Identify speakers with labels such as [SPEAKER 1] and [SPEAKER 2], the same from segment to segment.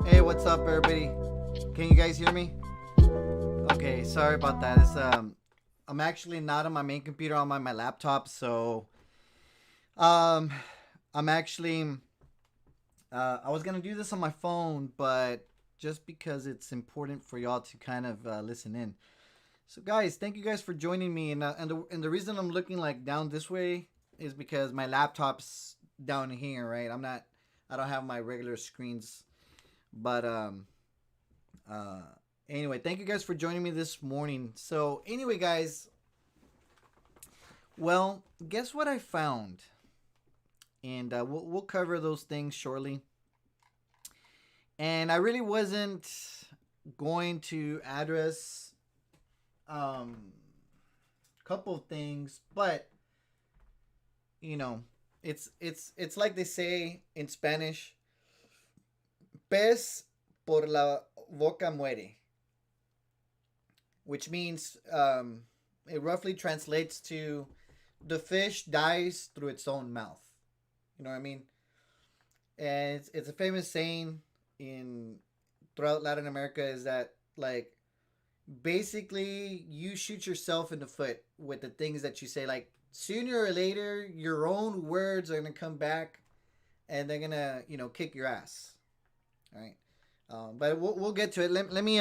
[SPEAKER 1] Hey, what's up, everybody? Can you guys hear me? Okay, sorry about that. I'm actually not on my main computer. I'm on my laptop, so um, I'm actually I was gonna do this on my phone, but just because it's important for y'all to kind of listen in. So, guys, thank you guys for joining me, and the reason I'm looking like down this way is because my laptop's down here, right? I don't have my regular screens. But anyway, thank you guys for joining me this morning. So anyway, guys, well, guess what I found, and we'll cover those things shortly. And I really wasn't going to address a couple of things, but it's like they say in Spanish. Pez por la boca muere, which means it roughly translates to the fish dies through its own mouth. You know what I mean? And it's a famous saying in throughout Latin America is that like basically you shoot yourself in the foot with the things that you say. Like sooner or later, your own words are gonna come back, and they're gonna kick your ass. All right, but we'll get to it. Let me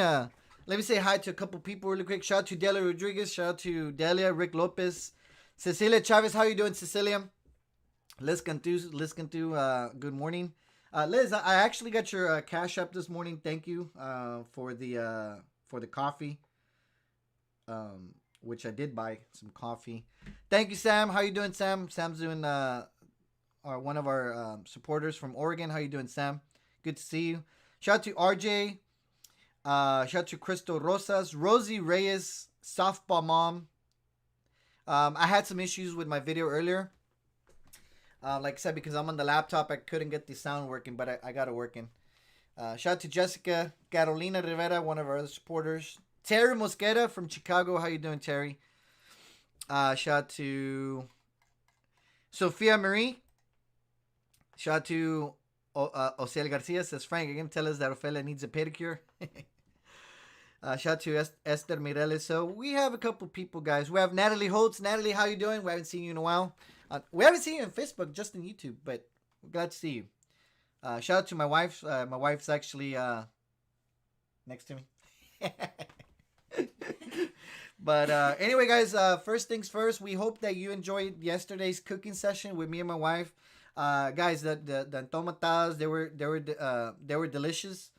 [SPEAKER 1] say hi to a couple people really quick. Shout out to Delia Rodriguez. Shout out to Delia, Rick Lopez, Cecilia Chavez. How you doing, Cecilia? Liz Cantu. Good morning, Liz. I actually got your cash app this morning. Thank you for the coffee, which I did buy some coffee. Thank you, Sam. How you doing, Sam? Sam's doing one of our supporters from Oregon. How you doing, Sam? Good to see you. Shout out to RJ. Shout out to Crystal Rosas. Rosie Reyes, softball mom. I had some issues with my video earlier. Like I said, because I'm on the laptop, I couldn't get the sound working, but I got it working. Shout out to Jessica. Carolina Rivera, one of our other supporters. Terry Mosqueda from Chicago. How you doing, Terry? Shout out to Sophia Marie. Shout out to Osiel Garcia. Says Frank again, tell us that Ophelia needs a pedicure. Shout out to Esther Mireles. So we have a couple people, guys. We have Natalie Holtz. Natalie, how you doing? We haven't seen you in a while. We haven't seen you on Facebook, just on YouTube, but we're glad to see you. Shout out to my wife. My wife's actually next to me. But anyway, guys, first things first, we hope that you enjoyed yesterday's cooking session with me and my wife. Guys, the entomatadas, they were delicious.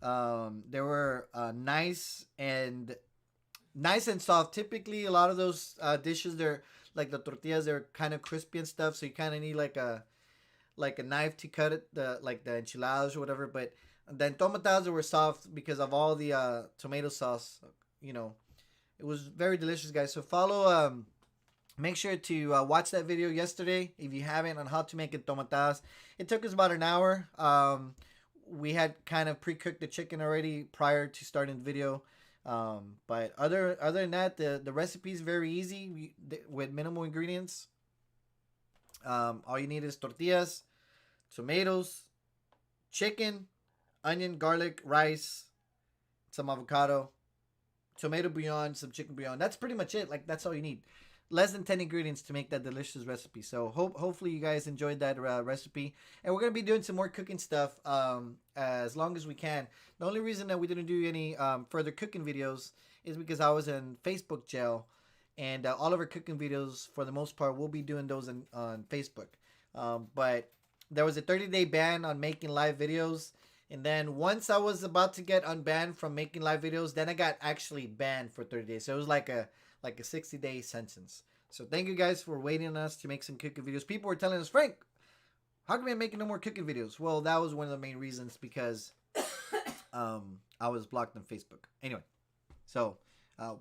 [SPEAKER 1] They were nice and soft. Typically, a lot of those dishes, they're like the tortillas, they're kind of crispy and stuff. So you kind of need like like a knife to cut it, the enchiladas or whatever. But then tomatadas were soft because of all the tomato sauce. You know, it was very delicious, guys. So follow. Make sure to watch that video yesterday if you haven't on how to make it tomatas. It took us about an hour. We had kind of pre-cooked the chicken already prior to starting the video. But other than that, the recipe is very easy with minimal ingredients. All you need is tortillas, tomatoes, chicken, onion, garlic, rice, some avocado, tomato bouillon, some chicken bouillon. That's pretty much it. Like that's all you need. Less than 10 ingredients to make that delicious recipe. So hopefully you guys enjoyed that recipe. And we're going to be doing some more cooking stuff as long as we can. The only reason that we didn't do any further cooking videos is because I was in Facebook jail. And all of our cooking videos, for the most part, we'll be doing those on Facebook. But there was a 30-day ban on making live videos. And then once I was about to get unbanned from making live videos, then I got actually banned for 30 days. So it was like a 60-day sentence. So thank you guys for waiting on us to make some cooking videos. People were telling us, Frank, how come you're making no more cooking videos? Well, that was one of the main reasons because I was blocked on Facebook. Anyway, so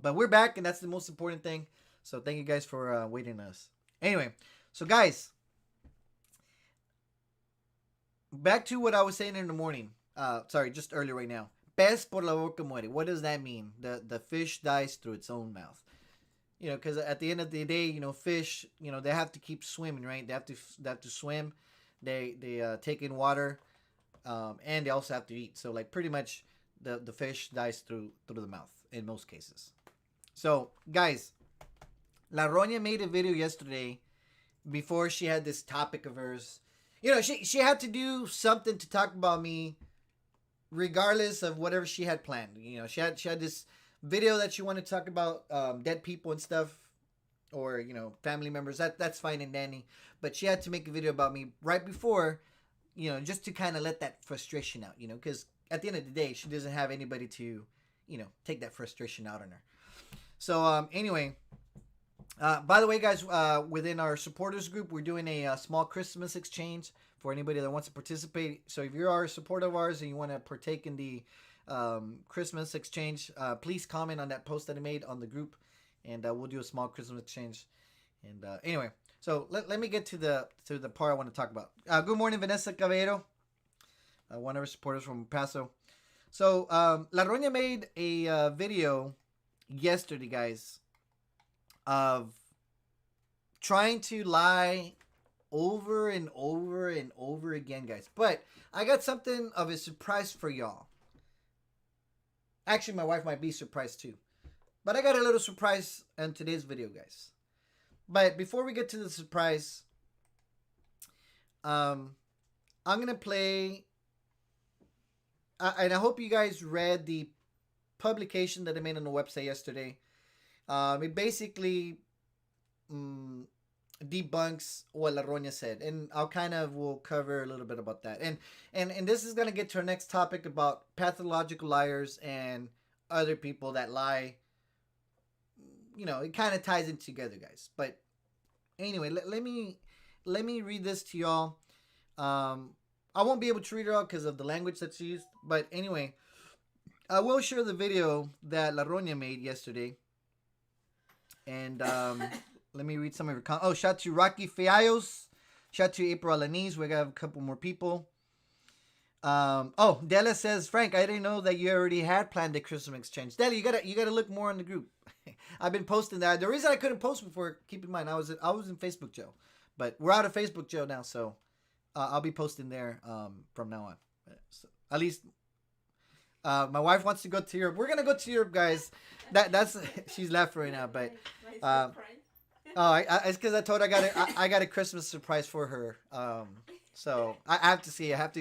[SPEAKER 1] but we're back, and that's the most important thing. So thank you guys for waiting on us. Anyway, so guys, back to what I was saying in the morning. Sorry, just earlier right now. Pez por la boca muere. What does that mean? The fish dies through its own mouth. You know, because at the end of the day, you know, fish, you know, they have to keep swimming, right? They have to swim. They take in water, and they also have to eat. So like pretty much the fish dies through the mouth in most cases. So guys, La Roña made a video yesterday before she had this topic of hers. You know, she had to do something to talk about me, regardless of whatever she had planned. You know, she had this video that she wanted to talk about dead people and stuff, or you know, family members. That's fine and dandy, but she had to make a video about me right before, you know, just to kind of let that frustration out. You know, because at the end of the day, she doesn't have anybody to, you know, take that frustration out on her. So anyway. By the way, guys, within our supporters group, we're doing a small Christmas exchange for anybody that wants to participate. So if you are a supporter of ours and you want to partake in the Christmas exchange, please comment on that post that I made on the group, and we'll do a small Christmas exchange. And anyway, so let me get to the part I want to talk about. Good morning, Vanessa Caballero, one of our supporters from Paso. So La Roña made a video yesterday, guys, of trying to lie over and over and over again, guys. But I got something of a surprise for y'all. Actually, my wife might be surprised too. But I got a little surprise in today's video, guys. But before we get to the surprise, I'm going to play... and I hope you guys read the publication that I made on the website yesterday. It basically debunks what La Roña said, and I'll kind of will cover a little bit about that. And this is gonna get to our next topic about pathological liars and other people that lie. You know, it kind of ties it together, guys. But anyway, let me read this to y'all. I won't be able to read it all because of the language that's used. But anyway, I will share the video that La Roña made yesterday. And let me read some of your comments. Oh, shout out to Rocky Fiallos. Shout out to April Alanis. We got a couple more people. Oh, Della says, Frank, I didn't know that you already had planned the Christmas exchange. Della, you gotta look more on the group. I've been posting that. The reason I couldn't post before, keep in mind, I was in Facebook jail, but we're out of Facebook jail now, so I'll be posting there from now on. So, at least. My wife wants to go to Europe. We're gonna go to Europe, guys. That's she's laughing right now, but it's because I told her I got a Christmas surprise for her. So I have to see. I have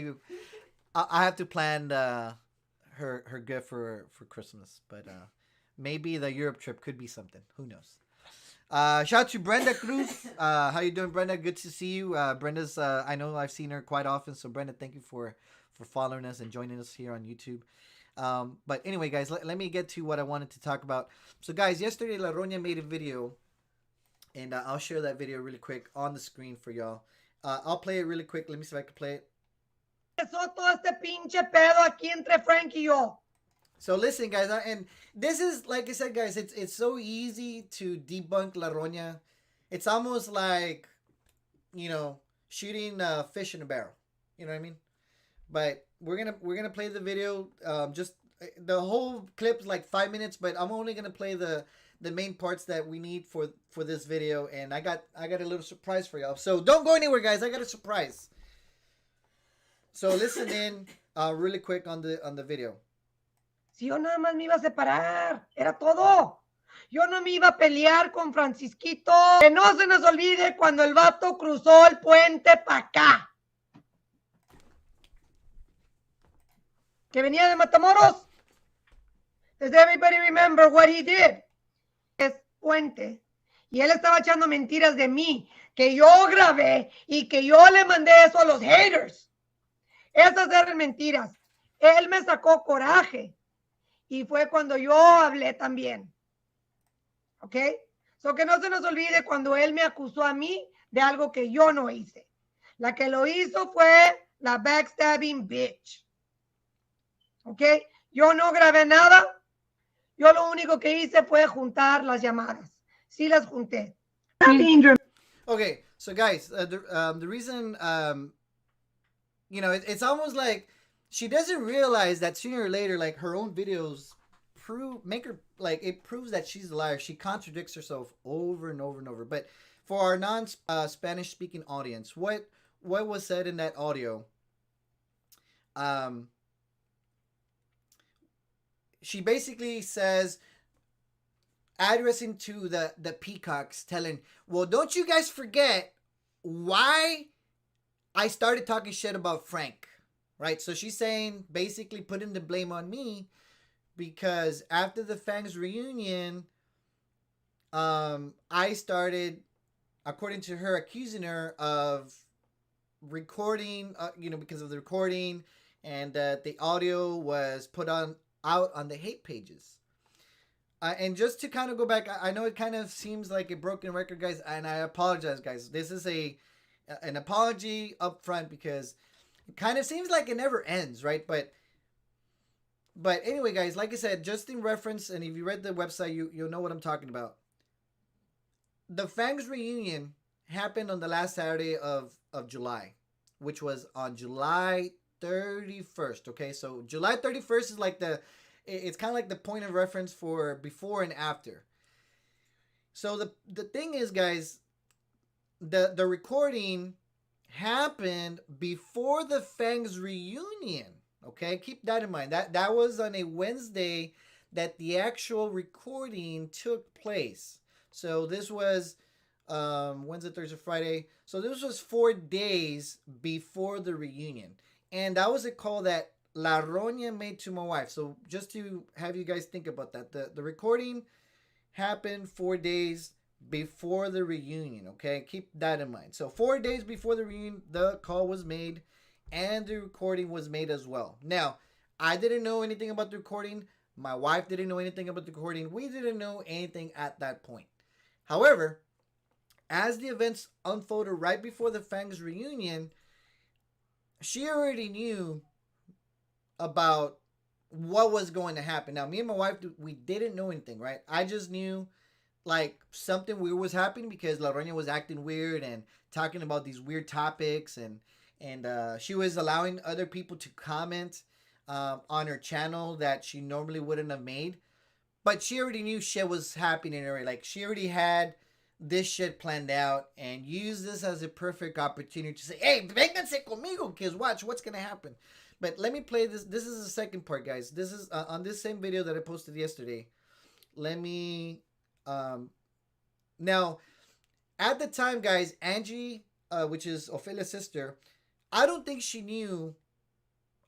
[SPEAKER 1] to plan her gift for Christmas. But maybe the Europe trip could be something. Who knows? Shout out to Brenda Cruz. How you doing, Brenda? Good to see you. Brenda's I know I've seen her quite often. So Brenda, thank you for following us and joining us here on YouTube. But anyway, guys, let me get to what I wanted to talk about. So, guys, yesterday La Roña made a video, and I'll share that video really quick on the screen for y'all. I'll play it really quick. Let me see if I can play it.
[SPEAKER 2] Empezó todo este pinche pedo aquí entre Frank y yo.
[SPEAKER 1] So listen, guys, and this is like I said, guys. It's so easy to debunk La Roña. It's almost like, shooting a fish in a barrel. You know what I mean? But we're gonna play the video. Just the whole clip's like 5 minutes, but I'm only gonna play the main parts that we need for this video. And I got a little surprise for y'all. So don't go anywhere, guys. I got a surprise. So listen in really quick on the video.
[SPEAKER 2] Si yo nada más me iba a separar, era todo. Yo no me iba a pelear con Francisquito. Que no se nos olvide cuando el vato cruzó el puente para acá. Que venía de Matamoros. Does everybody remember what he did? Es puente. Y él estaba echando mentiras de mí, que yo grabé y que yo le mandé eso a los haters. Esas eran mentiras. Él me sacó coraje. Y fue cuando yo hablé también. ¿Ok? So que no se nos olvide cuando él me acusó a mí de algo que yo no hice. La que lo hizo fue la backstabbing bitch. ¿Ok? Yo no grabé nada. Yo lo único que hice fue juntar las llamadas. Sí las junté.
[SPEAKER 1] Okay, so guys, the reason, it's almost like she doesn't realize that sooner or later, like, her own videos it proves that she's a liar. She contradicts herself over and over and over. But for our non-Spanish speaking audience, what was said in that audio? She basically says, addressing to the peacocks, telling, well, don't you guys forget why I started talking shit about Frank, right? So she's saying, basically putting the blame on me, because after the Fangs reunion, I started, according to her, accusing her of recording, because of the recording, and that the audio was put out on the hate pages. And just to kind of go back, I know it kind of seems like a broken record, guys, and I apologize, guys. This is an apology up front, because it kind of seems like it never ends, right? But anyway, guys, like I said, just in reference, and if you read the website, you'll know what I'm talking about. The Fangs reunion happened on the last Saturday of July, which was on July 31st. Okay, so July 31st is like it's kind of like the point of reference for before and after. So the thing is, guys, the recording happened before the Fangs reunion. Okay, keep that in mind. That was on a Wednesday that the actual recording took place. So this was Wednesday, Thursday, Friday. So this was 4 days before the reunion. And that was a call that La Roña made to my wife. So just to have you guys think about that. The recording happened 4 days before the reunion. Okay, keep that in mind. So 4 days before the reunion, the call was made. And the recording was made as well. Now, I didn't know anything about the recording. My wife didn't know anything about the recording. We didn't know anything at that point. However, as the events unfolded right before the Fangs reunion, she already knew about what was going to happen. Now, me and my wife, we didn't know anything, right? I just knew, like, something weird was happening because La Roña was acting weird and talking about these weird topics, and she was allowing other people to comment on her channel that she normally wouldn't have made. But she already knew shit was happening already. Like, she already had this shit planned out and used this as a perfect opportunity to say, hey, vénganse conmigo, kids, watch what's going to happen. But let me play this. This is the second part, guys. This is on this same video that I posted yesterday. Let me... now, at the time, guys, Angie, which is Ophelia's sister, I don't think she knew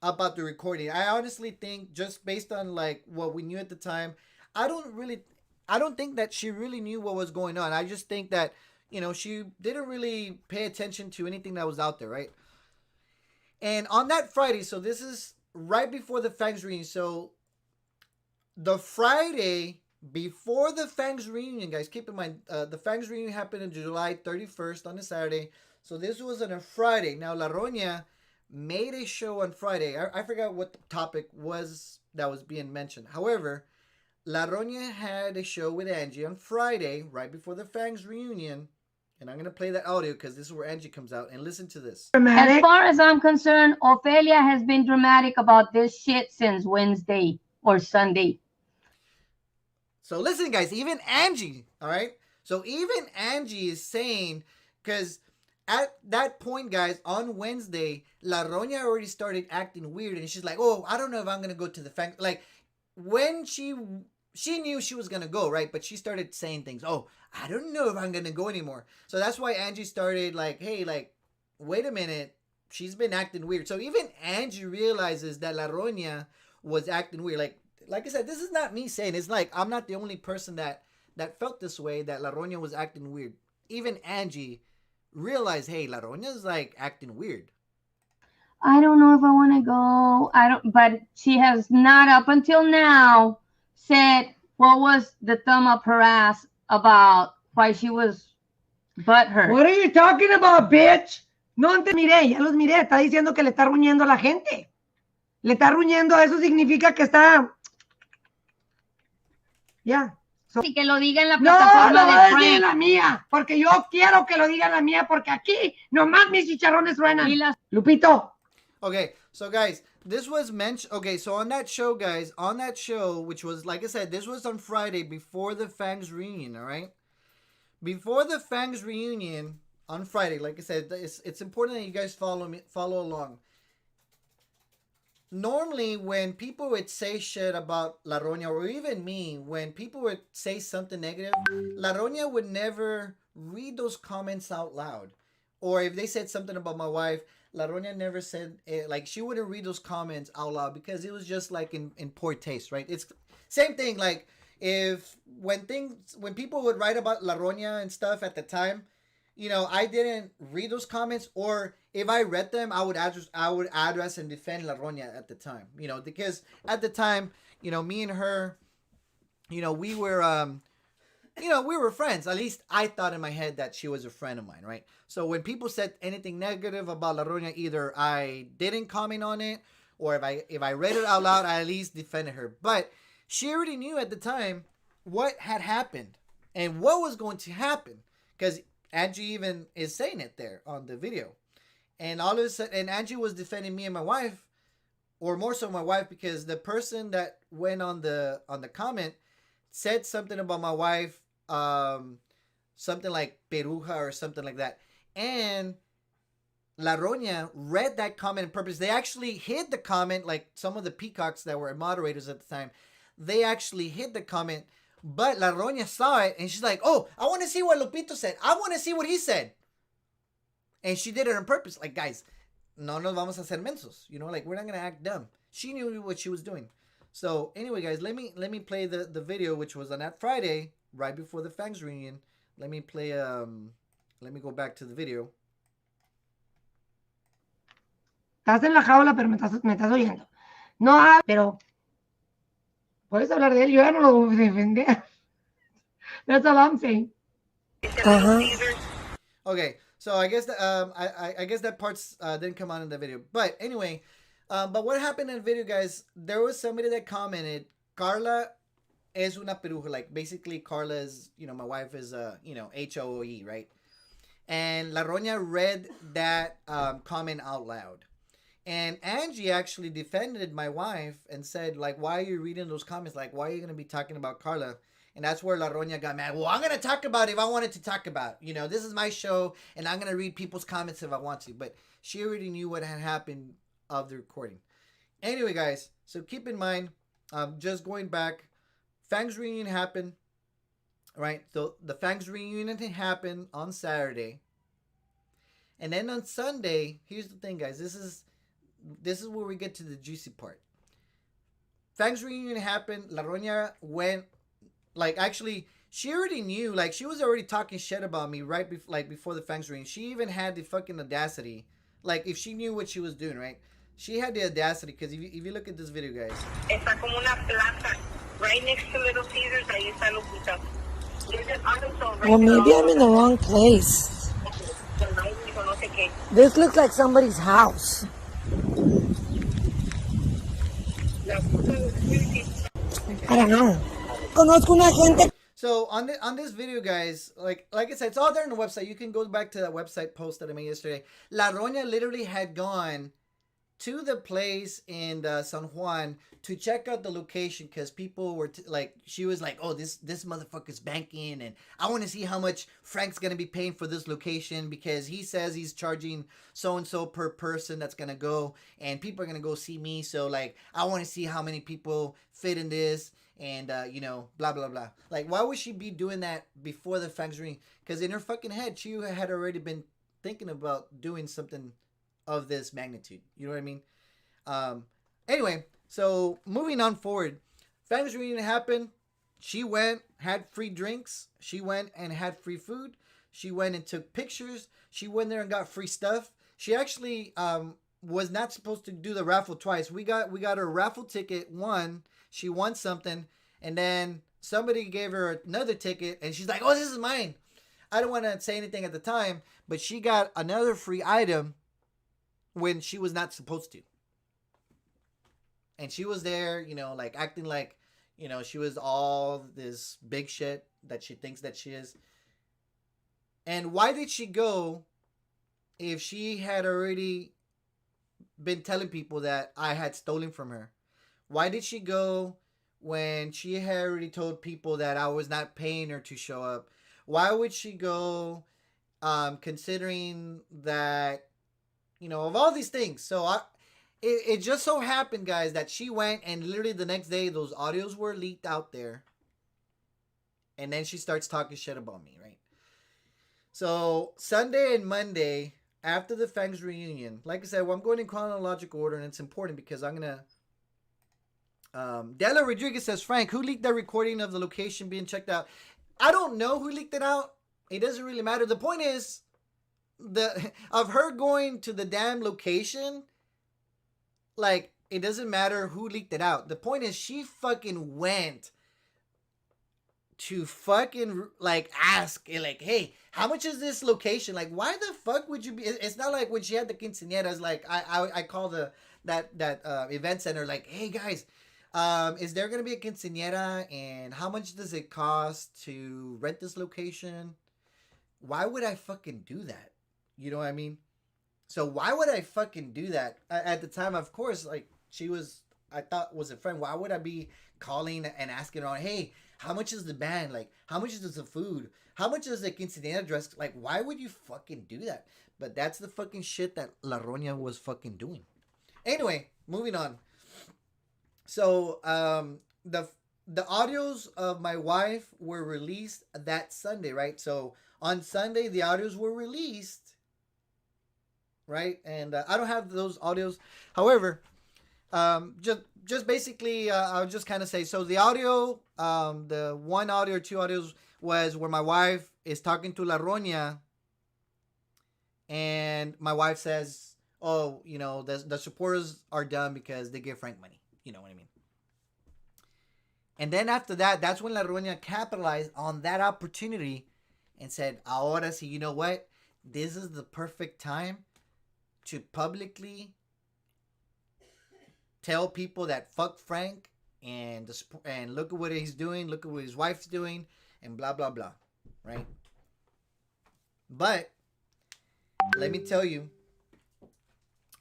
[SPEAKER 1] about the recording. I honestly think, just based on like what we knew at the time, I don't think that she really knew what was going on. I just think that, she didn't really pay attention to anything that was out there, right? And on that Friday, so this is right before the Fangs reunion. So the Friday before the Fangs reunion, guys, keep in mind, the Fangs reunion happened on July 31st on a Saturday. So this was on a Friday. Now La Roña made a show on Friday. I forgot what the topic was that was being mentioned. However, La Roña had a show with Angie on Friday, right before the Fangs reunion. And I'm going to play that audio because this is where Angie comes out. And listen to this.
[SPEAKER 3] As far as I'm concerned, Ophelia has been dramatic about this shit since Wednesday or Sunday.
[SPEAKER 1] So listen, guys, even Angie, all right? So even Angie is saying, because at that point, guys, on Wednesday, La Roña already started acting weird. And she's like, oh, I don't know if I'm going to go to the Fangs. Like, when she knew she was going to go, right? But she started saying things, oh, I don't know if I'm going to go anymore. So that's why Angie started like, hey, like, wait a minute. She's been acting weird. So even Angie realizes that La Roña was acting weird. Like I said, this is not me saying. It's like I'm not the only person that felt this way, that La Roña was acting weird. Even Angie realized, hey, La Roña's like acting weird.
[SPEAKER 3] I don't know if I want to go. But she has not up until now said what was the thumb up her ass about why she was butthurt.
[SPEAKER 2] What are you talking about, bitch? No te miré, ya los miré. Está diciendo que le está ruñendo a la gente. Le está ruñendo, eso significa que está... Ya.
[SPEAKER 3] So... Y que lo diga en la plataforma
[SPEAKER 2] no,
[SPEAKER 3] de
[SPEAKER 2] Frank. En la mía, porque yo quiero que lo diga en la mía, porque aquí nomás mis chicharrones suenan. Lupito.
[SPEAKER 1] Okay, so guys, this was mentioned. Okay, so on that show, guys, which was, like I said, this was on Friday before the Fangs reunion, all right? Before the Fangs reunion on Friday, like I said, it's important that you guys follow along. Normally, when people would say shit about La Roña, or even me, when people would say something negative, La Roña would never read those comments out loud. Or if they said something about my wife, La Roña never said it, like she wouldn't read those comments out loud because it was just like in poor taste, right? It's same thing like when people would write about La Roña and stuff at the time, you know, I didn't read those comments, or if I read them, I would address and defend La Roña at the time, you know, because at the time, you know, me and her, you know, we were friends. At least I thought in my head that she was a friend of mine, right? So when people said anything negative about La Roña, either I didn't comment on it, or if I read it out loud, I at least defended her. But she already knew at the time what had happened and what was going to happen, because Angie even is saying it there on the video. And all of a sudden, and Angie was defending me and my wife, or more so my wife, because the person that went on the comment said something about my wife, something like peruja or something like that. And La Roña read that comment on purpose. They actually hid the comment, like some of the peacocks that were moderators at the time. They actually hid the comment, but La Roña saw it and she's like, oh, I want to see what Lupito said. I want to see what he said. And she did it on purpose. Like, guys, no nos vamos a hacer mensos. You know, like, we're not going to act dumb. She knew what she was doing. So, anyway, guys, let me play the video, which was on that Friday, right before the Fangs reunion. Let me play, let me go back to the video.
[SPEAKER 2] Estás en la jaula, pero me estás oyendo. No, pero puedes hablar de él. Yo ya no lo voy a defender. That's all I'm saying.
[SPEAKER 1] Okay, so I guess I guess that part's didn't come out in the video. But anyway, but what happened in the video, guys? There was somebody that commented, Carla es una peruja. Like, basically, Carla is, you know, my wife is, you know, HOE, right? And La Roña read that comment out loud. And Angie actually defended my wife and said, like, why are you reading those comments? Like, why are you going to be talking about Carla? And that's where La Roña got mad. Well, I'm going to talk about it if I wanted to talk about it. You know, this is my show, and I'm going to read people's comments if I want to. But she already knew what had happened of the recording. Anyway, guys, so keep in mind, just going back, Fangs reunion happened, right? So the Fangs reunion happened on Saturday. And then on Sunday, here's the thing, guys. This is where we get to the juicy part. Fangs reunion happened. La Roña went, like, actually, she already knew, like, she was already talking shit about me right before the Fangs reunion. She even had the fucking audacity, like, if she knew what she was doing, right? She had the audacity, because if you look at this video, guys.
[SPEAKER 4] Está como una plaza, right next to Little Caesars, ahí está Lupita.
[SPEAKER 5] Well, maybe I'm in the wrong place.
[SPEAKER 4] ticket.
[SPEAKER 2] This looks like somebody's house. I don't know. Conozco una gente.
[SPEAKER 1] So on this video, guys, like I said, it's all there on the website. You can go back to that website post that I made yesterday. La Roña literally had gone to the place in San Juan to check out the location because people were she was like, oh, this motherfucker's banking, and I want to see how much Frank's gonna be paying for this location because he says he's charging so and so per person that's gonna go, and people are gonna go see me. So like, I want to see how many people fit in this. And, you know, blah, blah, blah. Like, why would she be doing that before the Frank's reunion? Because in her fucking head, she had already been thinking about doing something of this magnitude. You know what I mean? Anyway, so moving on forward. Frank's reunion happened. She went, had free drinks. She went and had free food. She went and took pictures. She went there and got free stuff. She actually was not supposed to do the raffle twice. We got her raffle ticket one. She won something, and then somebody gave her another ticket, and she's like, oh, this is mine. I don't want to say anything at the time, but she got another free item when she was not supposed to. And she was there, you know, like acting like, you know, she was all this big shit that she thinks that she is. And why did she go if she had already been telling people that I had stolen from her? Why did she go when she had already told people that I was not paying her to show up? Why would she go considering that, you know, of all these things? So it just so happened, guys, that she went and literally the next day those audios were leaked out there. And then she starts talking shit about me, right? So Sunday and Monday after the Fangs reunion, like I said, well, I'm going in chronological order, and it's important because I'm going to Della Rodriguez says, Frank, who leaked the recording of the location being checked out? I don't know who leaked it out. It doesn't really matter. The point is, of her going to the damn location, like, it doesn't matter who leaked it out. The point is, she fucking went to fucking, like, ask, like, hey, how much is this location? Like, why the fuck would you be? It's not like when she had the quinceañeras, like, I call that event center, like, hey, guys, is there going to be a quinceañera, and how much does it cost to rent this location? Why would I fucking do that? You know what I mean? So why would I fucking do that? At the time, of course, like, she was, I thought was a friend. Why would I be calling and asking her, hey, how much is the band? Like, how much is the food? How much is the quinceañera dress? Like, why would you fucking do that? But that's the fucking shit that La Roña was fucking doing. Anyway, moving on. So, the audios of my wife were released that Sunday, right? So, on Sunday, the audios were released, right? And I don't have those audios. However, just basically, I'll just kind of say, so the audio, the one audio or two audios was where my wife is talking to La Roña, and my wife says, oh, you know, the supporters are done because they give Frank money. You know what I mean? And then after that, that's when La Roña capitalized on that opportunity and said, ahora sí, you know what? This is the perfect time to publicly tell people that fuck Frank and look at what he's doing, look at what his wife's doing, and blah, blah, blah. Right? But let me tell you,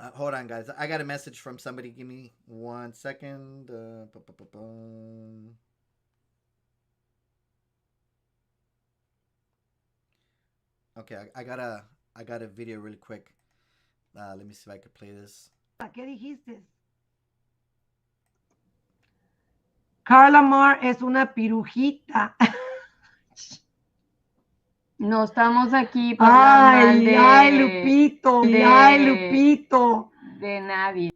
[SPEAKER 1] hold on, guys. I got a message from somebody. Give me 1 second. Okay, I got a video really quick. Let me see if I can play this.
[SPEAKER 2] ¿Qué dijiste? Carla Mar es una pirujita.
[SPEAKER 3] No estamos aquí para hablar mal
[SPEAKER 2] Ay, Lupito, ay, Lupito.
[SPEAKER 3] de nadie.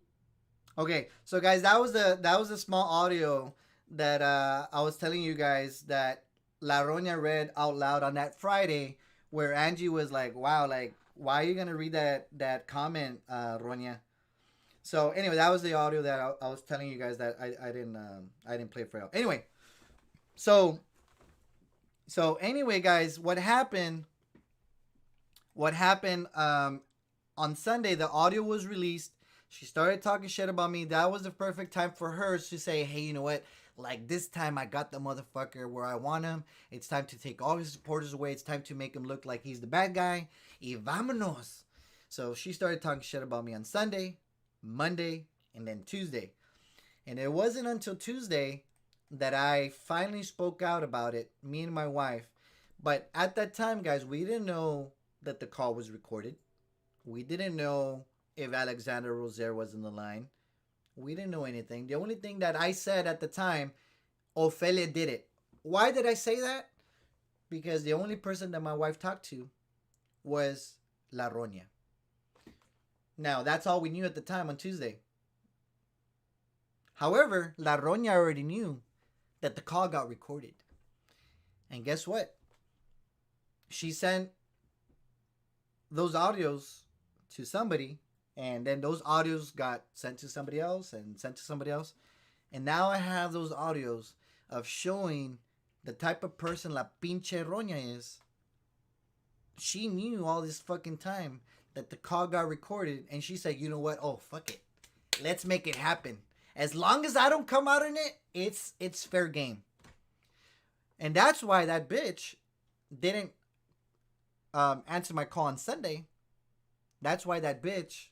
[SPEAKER 1] Okay, so guys, that was the small audio that I was telling you guys that La Roña read out loud on that Friday, where Angie was like, "Wow, like, why are you gonna read that comment, Roña?" So anyway, that was the audio that I was telling you guys that I didn't play for you. Anyway, so anyway, guys, what happened On Sunday, the audio was released. She started talking shit about me. That was the perfect time for her to say, hey, you know what? Like this time I got the motherfucker where I want him. It's time to take all his supporters away. It's time to make him look like he's the bad guy. Y vámonos. So she started talking shit about me on Sunday, Monday, and then Tuesday. And it wasn't until Tuesday that I finally spoke out about it, me and my wife. But at that time, guys, we didn't know that the call was recorded. We didn't know if Alexander Rozier was in the line. We didn't know anything. The only thing that I said at the time, Ofelia did it. Why did I say that? Because the only person that my wife talked to was La Roña. Now, that's all we knew at the time on Tuesday. However, La Roña already knew that the call got recorded. And guess what? She sent those audios to somebody, and then those audios got sent to somebody else and sent to somebody else. And now I have those audios of showing the type of person La Pinche Roña is. She knew all this fucking time that the call got recorded, and she said, you know what? Oh, fuck it. Let's make it happen. As long as I don't come out in it, it's fair game. And that's why that bitch didn't answer my call on Sunday. That's why that bitch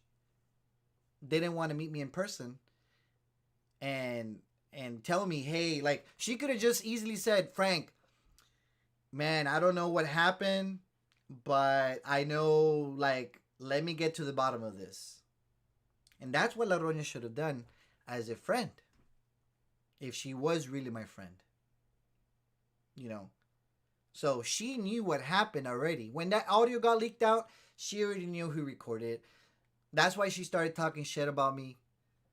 [SPEAKER 1] didn't want to meet me in person and tell me, hey, like, she could have just easily said, Frank, man, I don't know what happened, but I know, like, let me get to the bottom of this. And that's what La Roña should have done as a friend, if she was really my friend. You know, so she knew what happened already. When that audio got leaked out, she already knew who recorded it. That's why she started talking shit about me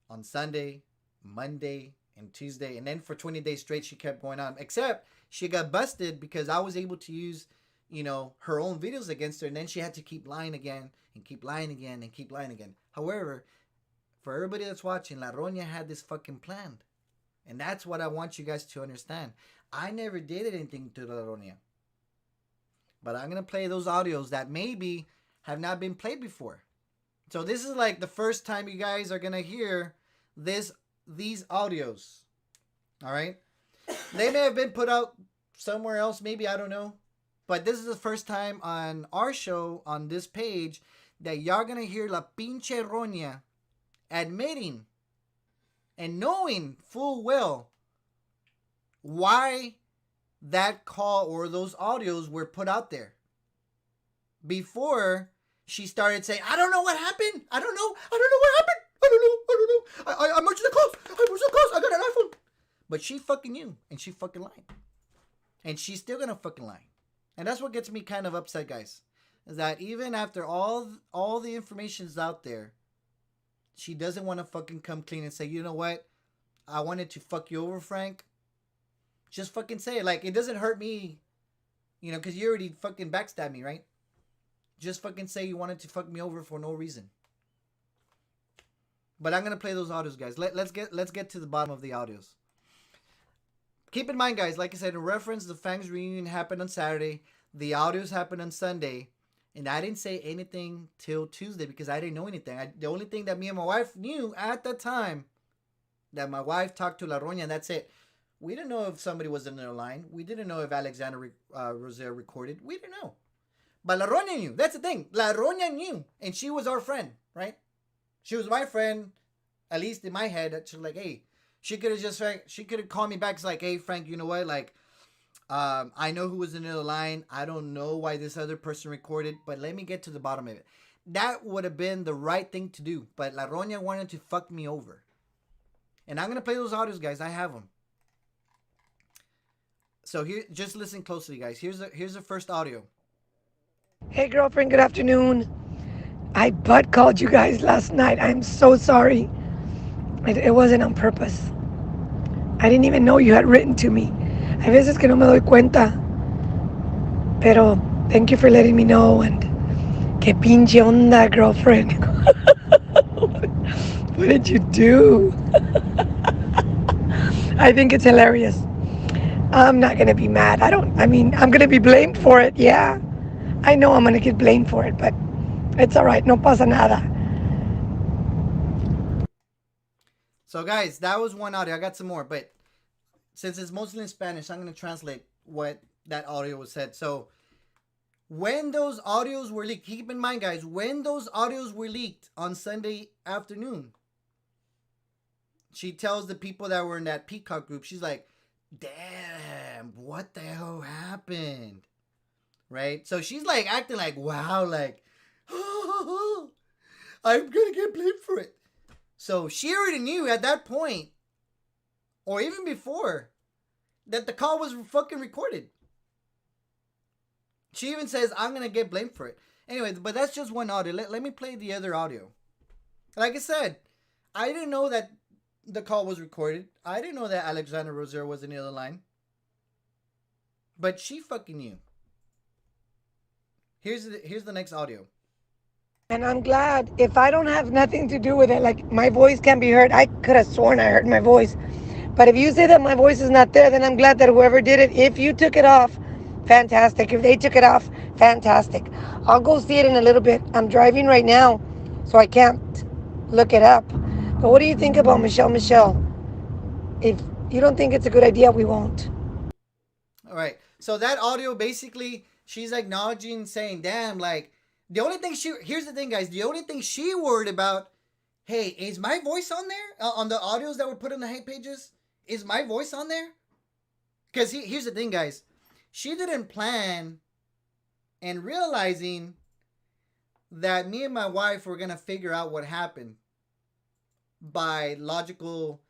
[SPEAKER 1] on Sunday, Monday, and Tuesday. And then for 20 days straight, she kept going on. Except she got busted because I was able to use, you know, her own videos against her. And then she had to keep lying again and keep lying again and keep lying again. However, for everybody that's watching, La Roña had this fucking planned. And that's what I want you guys to understand. I never did anything to La Roña. But I'm going to play those audios that maybe have not been played before. So this is like the first time you guys are going to hear these audios. All right? They may have been put out somewhere else, maybe, I don't know. But this is the first time on our show, on this page, that y'all going to hear La Pinche Roña admitting and knowing full well why that call or those audios were put out there. Before she started saying, I don't know what happened. I don't know what happened. I merged the calls. I got an iPhone. But she fucking knew, and she fucking lied. And she's still gonna fucking lie. And that's what gets me kind of upset, guys. Is that even after all the information's out there, she doesn't want to fucking come clean and say, you know what? I wanted to fuck you over, Frank. Just fucking say it. Like, it doesn't hurt me, you know, because you already fucking backstabbed me, right? Just fucking say you wanted to fuck me over for no reason. But I'm going to play those audios, guys. Let's get to the bottom of the audios. Keep in mind, guys, like I said, in reference, the Fangs reunion happened on Saturday. The audios happened on Sunday. And I didn't say anything till Tuesday because I didn't know anything. The only thing that me and my wife knew at the time, that my wife talked to La Roña, and that's it. We didn't know if somebody was in their line. We didn't know if Alexander Rozier recorded. We didn't know. But La Roña knew. That's the thing. La Roña knew. And she was our friend, right? She was my friend, at least in my head. She was like, hey, she could have called me back. It's like, hey, Frank, you know what? Like, I know who was in the line. I don't know why this other person recorded, but let me get to the bottom of it. That would have been the right thing to do. But La Roña wanted to fuck me over. And I'm going to play those audios, guys. I have them. So here, just listen closely, guys. Here's the first audio.
[SPEAKER 2] Hey, girlfriend, good afternoon. I butt called you guys last night. I'm so sorry. It wasn't on purpose. I didn't even know you had written to me. Hay veces que no me doy cuenta. Pero thank you for letting me know. And que pinche onda, girlfriend. What did you do? I think it's hilarious. I'm not going to be mad. I'm going to be blamed for it. Yeah. I know I'm going to get blamed for it, but It's all right. No pasa nada.
[SPEAKER 1] So, guys, that was one audio. I got some more, but since it's mostly in Spanish, I'm going to translate what that audio was said. So, when those audios were leaked, keep in mind, guys, when those audios were leaked on Sunday afternoon, she tells the people that were in that Peacock group, she's like, damn, what the hell happened? Right? So she's like acting like, wow, like, I'm going to get blamed for it. So she already knew at that point, or even before, that the call was fucking recorded. She even says, I'm going to get blamed for it. Anyway, but that's just one audio. Let me play the other audio. Like I said, I didn't know that the call was recorded. I didn't know that Alexandra Rosier was in the other line. But she fucking knew. Here's the next audio.
[SPEAKER 2] And I'm glad if I don't have nothing to do with it, like my voice can be heard. I could have sworn I heard my voice. But if you say that my voice is not there, then I'm glad that whoever did it, if you took it off, fantastic. If they took it off, fantastic. I'll go see it in a little bit. I'm driving right now, so I can't look it up. But what do you think about Michelle? If you don't think it's a good idea, we won't.
[SPEAKER 1] All right. So that audio, basically, she's acknowledging, saying, damn, like, the only thing here's the thing, guys. The only thing she worried about, hey, is my voice on there? On the audios that were put on the hate pages? Is my voice on there? Because here's the thing, guys. She didn't plan and realizing that me and my wife were going to figure out what happened by logical,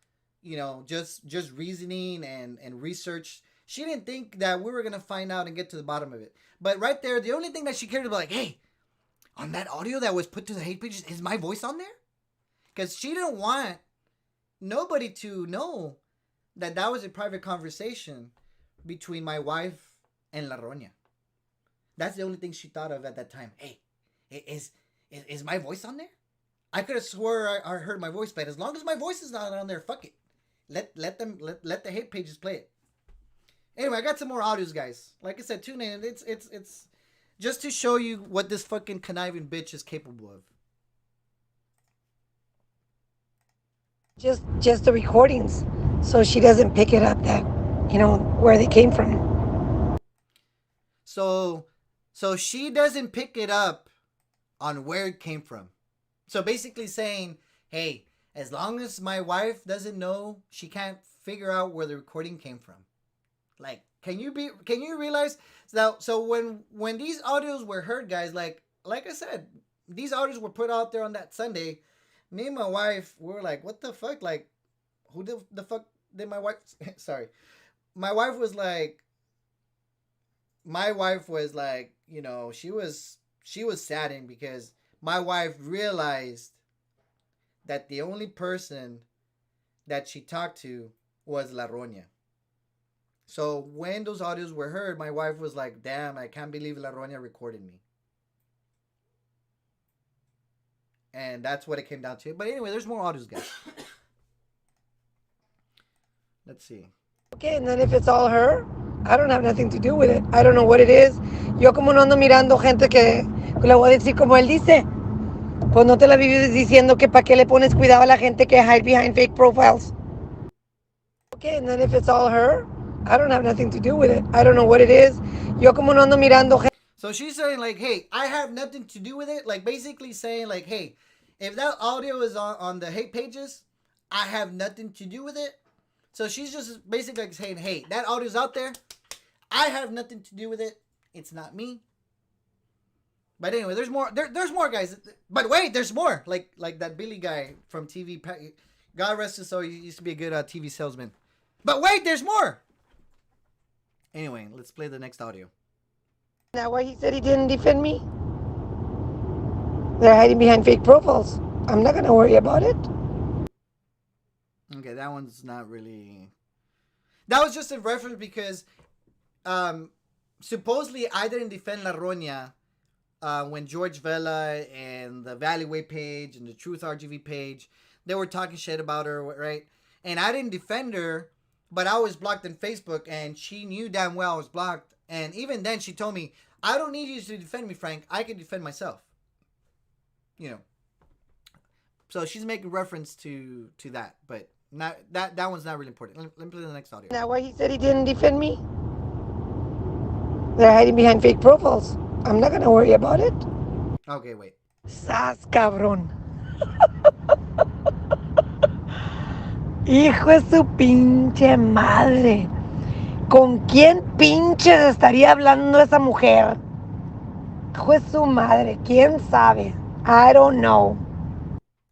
[SPEAKER 1] just reasoning and research. She didn't think that we were going to find out and get to the bottom of it. But right there, the only thing that she cared about, like, hey, on that audio that was put to the hate pages, is my voice on there? Because she didn't want nobody to know that was a private conversation between my wife and La Roña. That's the only thing she thought of at that time. Hey, is my voice on there? I could have swore I heard my voice, but as long as my voice is not on there, fuck it. Let the hate pages play it. Anyway, I got some more audios, guys. Like I said, tune in. It's just to show you what this fucking conniving bitch is capable of.
[SPEAKER 2] Just the recordings, so she doesn't pick it up that, where they came from.
[SPEAKER 1] So she doesn't pick it up on where it came from. So basically saying, hey, as long as my wife doesn't know, she can't figure out where the recording came from. Like, can you realize? So when these audios were heard, guys, like I said, these audios were put out there on that Sunday. Me and my wife were like, what the fuck? Like, who the fuck did my wife? Sorry. My wife was like, she was saddened because my wife realized that the only person that she talked to was La Roña. So when those audios were heard, my wife was like, damn, I can't believe La Roña recorded me. And that's what it came down to. But anyway, there's more audios, guys. Let's see.
[SPEAKER 2] Okay, and then if it's all her, I don't have nothing to do with it. I don't know what it is. Yo como no ando mirando gente que le voy a decir como él dice, pues no te la vives diciendo que para qué le pones cuidado a la gente que hide behind fake profiles. Okay, and then if it's all her, I don't have nothing to do with it. I don't know what it is. Yo como no ando mirando gente.
[SPEAKER 1] So she's saying like, hey, I have nothing to do with it. Like basically saying like, hey, if that audio is on the hate pages, I have nothing to do with it. So she's just basically like saying, hey, that audio's out there. I have nothing to do with it. It's not me. But anyway, there's more. There's more, guys. But wait, there's more. Like that Billy guy from TV. God rest his soul. He used to be a good TV salesman. But wait, there's more. Anyway, let's play the next audio.
[SPEAKER 2] Now why he said he didn't defend me? They're hiding behind fake profiles. I'm not gonna worry about it.
[SPEAKER 1] Okay, that one's not really. That was just a reference because, supposedly I didn't defend La Roña, when George Vela and the Valleyway page and the Truth RGV page, they were talking shit about her, right? And I didn't defend her, but I was blocked on Facebook, and she knew damn well I was blocked. And even then, she told me, "I don't need you to defend me, Frank. I can defend myself." you know. So she's making reference to that, but not that one's not really important. Let me play the next audio.
[SPEAKER 2] Now, why he said he didn't defend me? They're hiding behind fake profiles. I'm not gonna worry about it.
[SPEAKER 1] Okay, wait.
[SPEAKER 2] Sas, cabrón. Hijo de su pinche madre. ¿Con quién pinches estaría hablando esa mujer? Hijo de su madre. ¿Quién sabe? I don't know.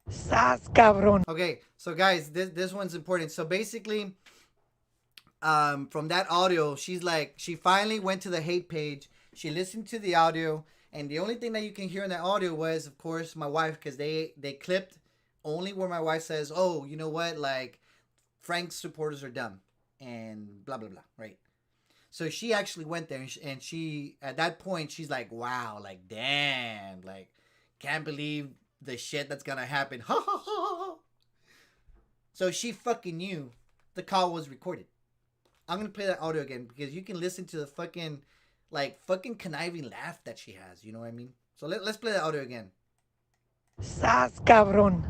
[SPEAKER 2] Sas, cabrón.
[SPEAKER 1] Okay, so guys, this one's important. So basically, from that audio, she's like, she finally went to the hate page. She listened to the audio, and the only thing that you can hear in that audio was, of course, my wife, because they clipped only where my wife says, "Oh, you know what? Like, Frank's supporters are dumb," and blah blah blah. Right. So she actually went there, and she at that point she's like, "Wow, like damn, like can't believe the shit that's gonna happen." Ha ha ha. So she fucking knew the call was recorded. I'm gonna play that audio again because you can listen to the fucking conniving laugh that she has. You know what I mean? So let's play the audio again.
[SPEAKER 2] Sas, cabrón.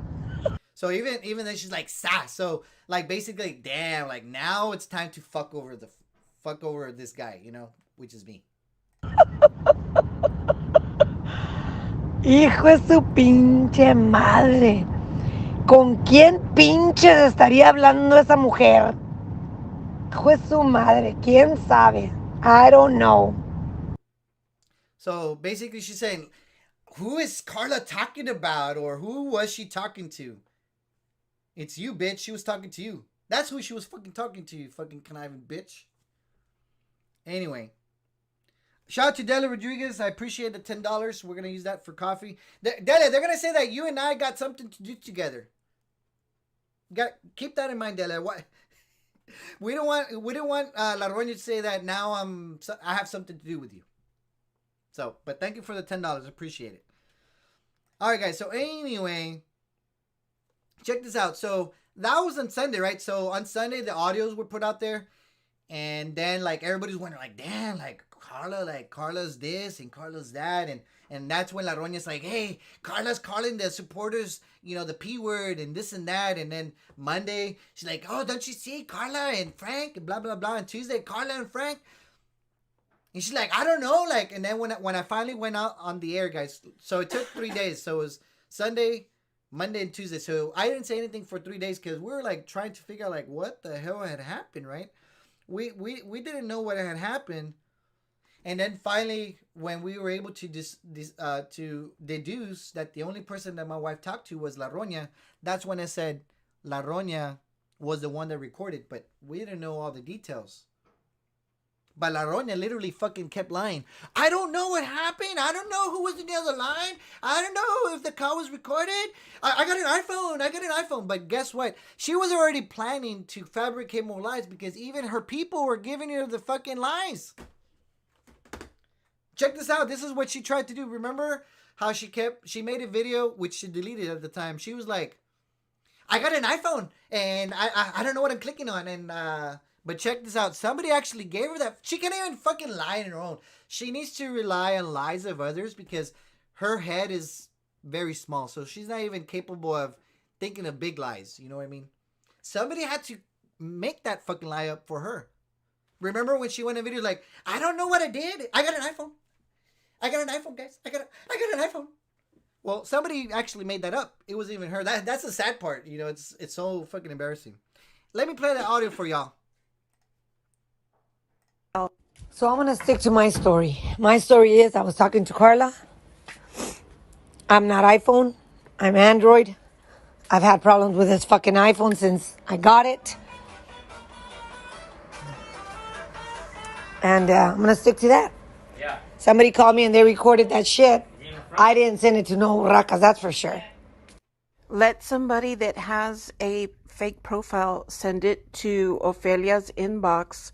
[SPEAKER 1] So even then she's like sass. So like basically, damn, like now it's time to fuck over this guy, you know, which is me.
[SPEAKER 2] Hijo de su pinche madre. ¿Con quién pinches estaría hablando esa mujer? Hijo de su madre. ¿Quién sabe? I don't know.
[SPEAKER 1] So basically she's saying, who is Carla talking about, or who was she talking to? It's you, bitch. She was talking to you. That's who she was fucking talking to, you fucking conniving bitch. Anyway. Shout out to Dela Rodriguez. I appreciate the $10. We're going to use that for coffee. Dela, they're going to say that you and I got something to do together. Keep that in mind, Dela. What? We don't want La Roña to say that now I have something to do with you. So, but thank you for the $10. Appreciate it. All right, guys. So anyway, check this out. So that was on Sunday, right? So on Sunday, the audios were put out there. And then, like, everybody's wondering, like, damn, like, Carla's this and Carla's that. And that's when La Roña's like, hey, Carla's calling the supporters, you know, the P word and this and that. And then Monday, she's like, oh, don't you see Carla and Frank and blah, blah, blah. And Tuesday, Carla and Frank. And she's like, I don't know. Like, and then when I finally went out on the air, guys, so it took 3 days. So it was Sunday, Monday, and Tuesday. So I didn't say anything for 3 days because we were, like, trying to figure out, like, what the hell had happened, right? We didn't know what had happened, and then finally, when we were able to to deduce that the only person that my wife talked to was La Roña, that's when I said La Roña was the one that recorded, but we didn't know all the details. But La Roña literally fucking kept lying. I don't know what happened. I don't know who was in the other line. I don't know if the call was recorded. I got an iPhone. But guess what? She was already planning to fabricate more lies because even her people were giving her the fucking lies. Check this out. This is what she tried to do. Remember how she made a video, which she deleted at the time. She was like, I got an iPhone and I don't know what I'm clicking on. And, but check this out. Somebody actually gave her that. She can't even fucking lie on her own. She needs to rely on lies of others because her head is very small. So she's not even capable of thinking of big lies. You know what I mean? Somebody had to make that fucking lie up for her. Remember when she went in video like, I don't know what I did. I got an iPhone. I got an iPhone, guys. I got an iPhone. Well, somebody actually made that up. It wasn't even her. That's the sad part. You know, it's so fucking embarrassing. Let me play that audio for y'all.
[SPEAKER 2] So I'm going to stick to my story. My story is I was talking to Carla. I'm not iPhone. I'm Android. I've had problems with this fucking iPhone since I got it. And I'm going to stick to that. Yeah. Somebody called me and they recorded that shit. I didn't send it to no racas, that's for sure.
[SPEAKER 5] Let somebody that has a fake profile send it to Ophelia's inbox.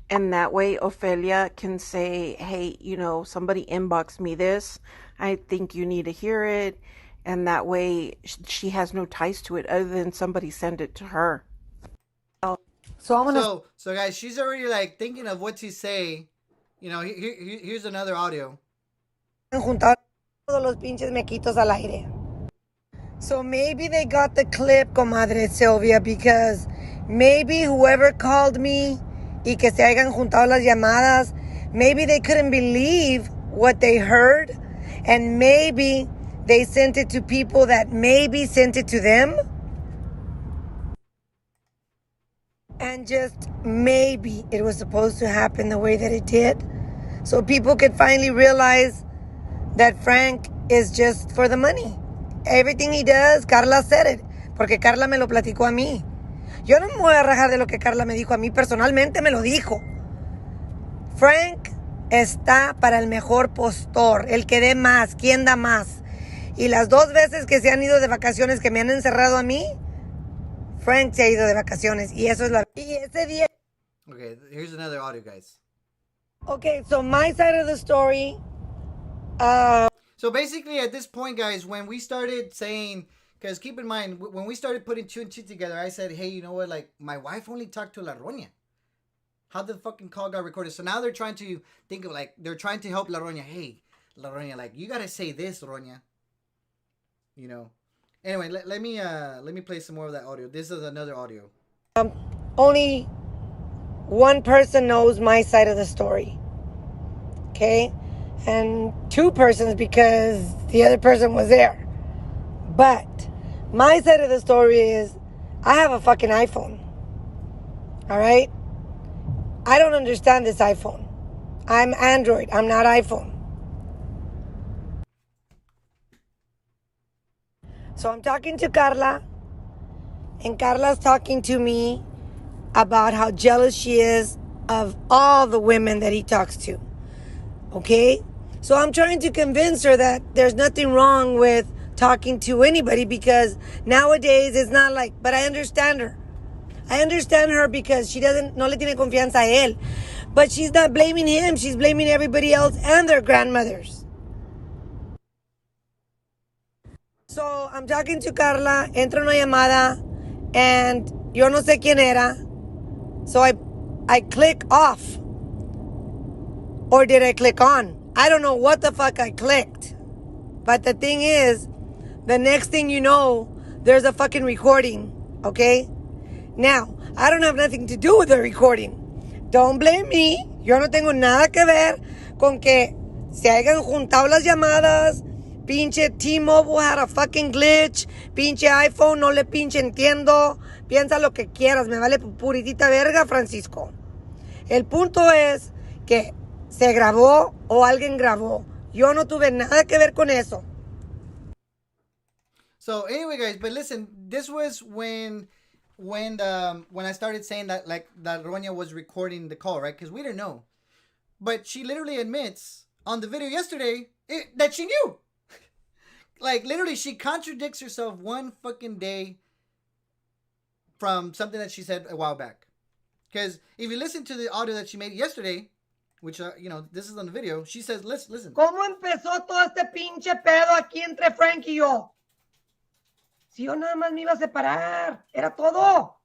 [SPEAKER 5] And that way Ophelia can say, hey, you know, somebody inboxed me this. I think you need to hear it. And that way she has no ties to it other than somebody send it to her.
[SPEAKER 2] So I'm gonna.
[SPEAKER 1] So guys, she's already like thinking of what to say. You know, here's another audio.
[SPEAKER 2] Juntar todos los pinches mequitos al aire. So maybe they got the clip, comadre Sylvia, because maybe whoever called me y que se hayan juntado las llamadas, maybe they couldn't believe what they heard, and maybe they sent it to people that maybe sent it to them. And just maybe it was supposed to happen the way that it did. So people could finally realize that Frank is just for the money. Everything he does, Carla said it. Porque Carla me lo platicó a mí. Yo no me voy a rajar de lo que Carla me dijo a mí. Personalmente me lo dijo. Frank está para el mejor postor. El que dé más. ¿Quién da más? Y las 2 veces que se han ido de vacaciones que me han encerrado a mí, Frank se ha ido de vacaciones. Y eso es la... Y ese día...
[SPEAKER 1] Okay, here's another audio, guys.
[SPEAKER 2] Okay, so my side of the story...
[SPEAKER 1] So basically, at this point, guys, when we started saying, because keep in mind, when we started putting 2 and 2 together, I said, hey, you know what? Like, my wife only talked to La Roña. How the fucking call got recorded? So now they're trying to think of, like, they're trying to help La Roña. Hey, La Roña, like, you gotta say this, Roña. You know. Anyway, let me play some more of that audio. This is another audio.
[SPEAKER 2] Only one person knows my side of the story. Okay? And 2 persons because the other person was there. But my side of the story is I have a fucking iPhone. All right? I don't understand this iPhone. I'm Android. I'm not iPhone. So I'm talking to Carla, and Carla's talking to me about how jealous she is of all the women that he talks to. Okay? So I'm trying to convince her that there's nothing wrong with talking to anybody because nowadays it's not like, but I understand her. I understand her because she no le tiene confianza a él. But she's not blaming him. She's blaming everybody else and their grandmothers. So I'm talking to Carla, entra una llamada, and yo no sé quién era. So I click off. Or did I click on? I don't know what the fuck I clicked. But the thing is, the next thing you know, there's a fucking recording. Okay? Now, I don't have nothing to do with the recording. Don't blame me. Yo no tengo nada que ver con que se hayan juntado las llamadas. Pinche T-Mobile had a fucking glitch. Pinche iPhone no le pinche entiendo. Piensa lo que quieras. Me vale puritita verga, Francisco. El punto es que se grabó o alguien grabó. Yo no tuve nada que ver con eso.
[SPEAKER 1] So anyway, guys, but listen, this was when I started saying that, like, that Roña was recording the call, right? Because we didn't know, but she literally admits on the video yesterday that she knew. Like, literally, she contradicts herself one fucking day from something that she said a while back. Because if you listen to the audio that she made yesterday, which, you know, this is on the video, she says, listen.
[SPEAKER 2] ¿Cómo empezó todo este pinche pedo aquí entre Frank y yo? Si yo nada más me iba a separar, era todo.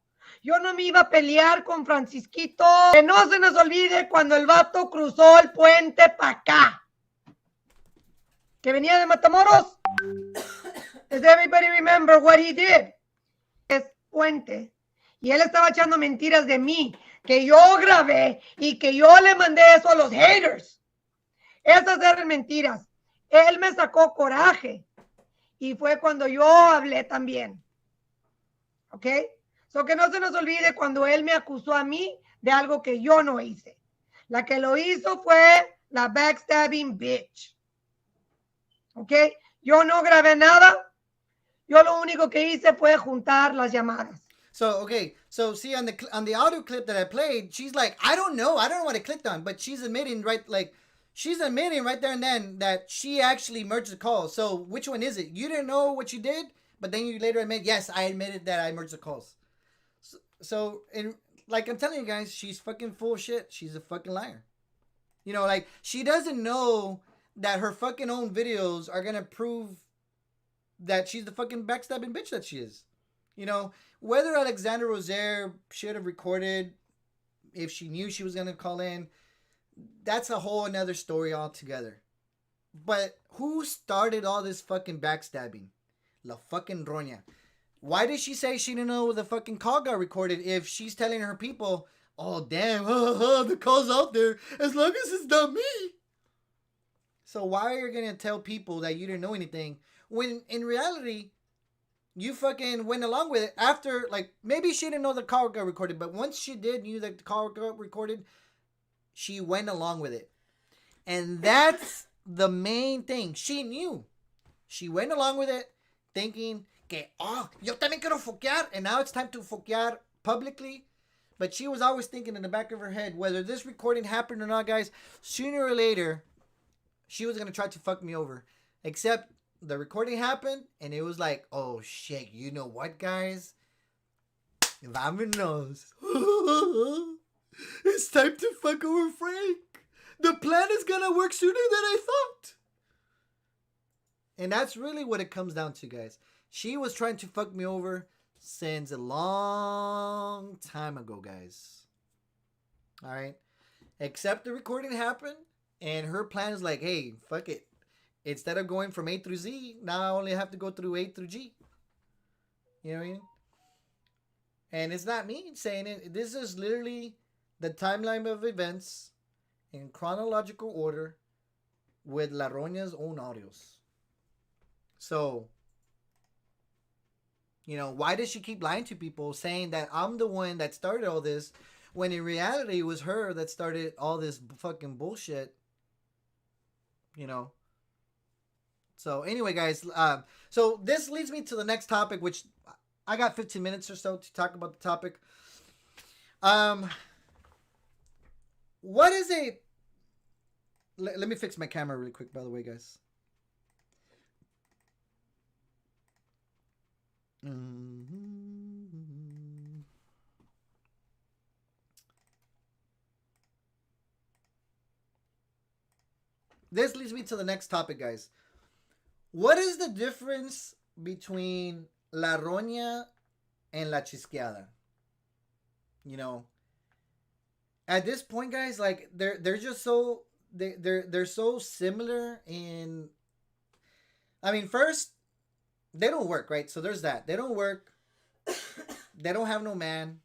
[SPEAKER 2] Yo no me iba a pelear con Francisquito. Que no se nos olvide cuando el vato cruzó el puente para acá. Que venía de Matamoros. Does everybody remember what he did? Es puente. Y él estaba echando mentiras de mí, que yo grabé y que yo le mandé eso a los haters. Esas eran mentiras. Él me sacó coraje. Y fue cuando yo hablé también. ¿Ok? So que no se nos olvide cuando él me acusó a mí de algo que yo no hice. La que lo hizo fue la backstabbing bitch. ¿Ok? Yo no grabé nada. Yo lo único que hice fue juntar las llamadas.
[SPEAKER 1] So, okay. So, see, on the audio clip that I played, she's like, I don't know what I clicked on. But she's admitting right there and then that she actually merged the calls. So, which one is it? You didn't know what you did, but then you later admit, yes, I admitted that I merged the calls. So like I'm telling you guys, she's fucking full of shit. She's a fucking liar. You know, like, she doesn't know that her fucking own videos are gonna prove that she's the fucking backstabbing bitch that she is. You know, whether Alexandra Rosaire should have recorded if she knew she was gonna call in, that's a whole another story altogether. But who started all this fucking backstabbing? La fucking roña. Why did she say she didn't know the fucking call got recorded if she's telling her people, oh, damn, the call's out there as long as it's not me? So why are you going to tell people that you didn't know anything when in reality, you fucking went along with it after, like, maybe she didn't know the call got recorded, but once she did knew that the call got recorded, she went along with it. And that's the main thing. She knew. She went along with it thinking, que, oh, yo también quiero foquear, and now it's time to foquear publicly. But she was always thinking in the back of her head, whether this recording happened or not, guys, sooner or later, she was going to try to fuck me over. Except the recording happened, and it was like, oh, shit, you know what, guys? Vámonos. It's time to fuck over Frank. The plan is going to work sooner than I thought. And that's really what it comes down to, guys. She was trying to fuck me over since a long time ago, guys. All right? Except the recording happened, and her plan is like, hey, fuck it. Instead of going from A through Z, now I only have to go through A through G. You know what I mean? And it's not me saying it. This is literally the timeline of events in chronological order with La Roña's own audios. So, you know, why does she keep lying to people saying that I'm the one that started all this when in reality it was her that started all this fucking bullshit? You know? So anyway, guys, so this leads me to the next topic, which I got 15 minutes or so to talk about the topic. What is a... Let me fix my camera really quick, by the way, guys. This leads me to the next topic, guys. What is the difference between La Roña and La Chisqueada? You know, at this point, guys, like they're just so they're so similar in. I mean, first, they don't work, right? So there's that. They don't work. They don't have no man.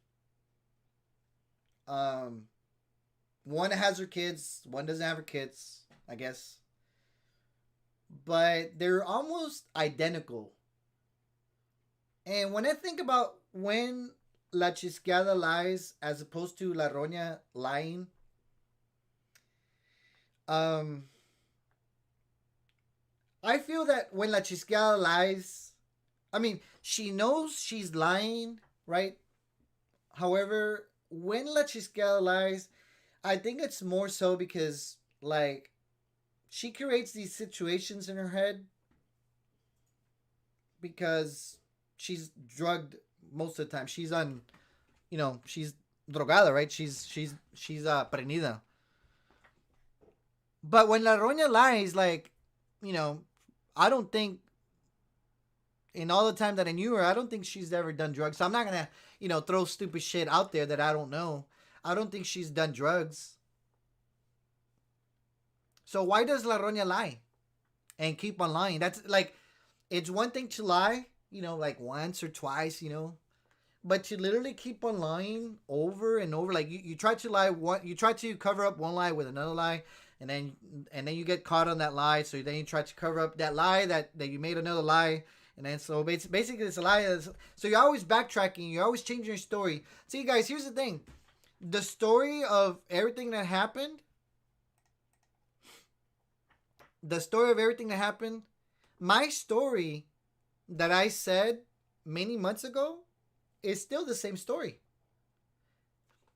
[SPEAKER 1] One has her kids. One doesn't have her kids, I guess. But they're almost identical. And when I think about when La Chisqueada lies as opposed to La Roña lying, I feel that when La Chisqueada lies, I mean, she knows she's lying, right? However, when La Chisqueada lies, I think it's more so because, like, she creates these situations in her head because she's drugged most of the time. She's on, you know, she's drogada, right? She's prenida. But when La Roña lies, like, you know, I don't think, in all the time that I knew her, I don't think she's ever done drugs. So I'm not going to, you know, throw stupid shit out there that I don't know. I don't think she's done drugs. So why does La Roña lie and keep on lying? That's like, it's one thing to lie, you know, like once or twice, you know, but to literally keep on lying over and over. Like you try to lie you try to cover up one lie with another lie, and then you get caught on that lie. So then you try to cover up that lie that you made another lie. And then so basically it's a lie. So you're always backtracking. You're always changing your story. See, guys, here's the thing. The story of everything that happened, my story that I said many months ago is still the same story.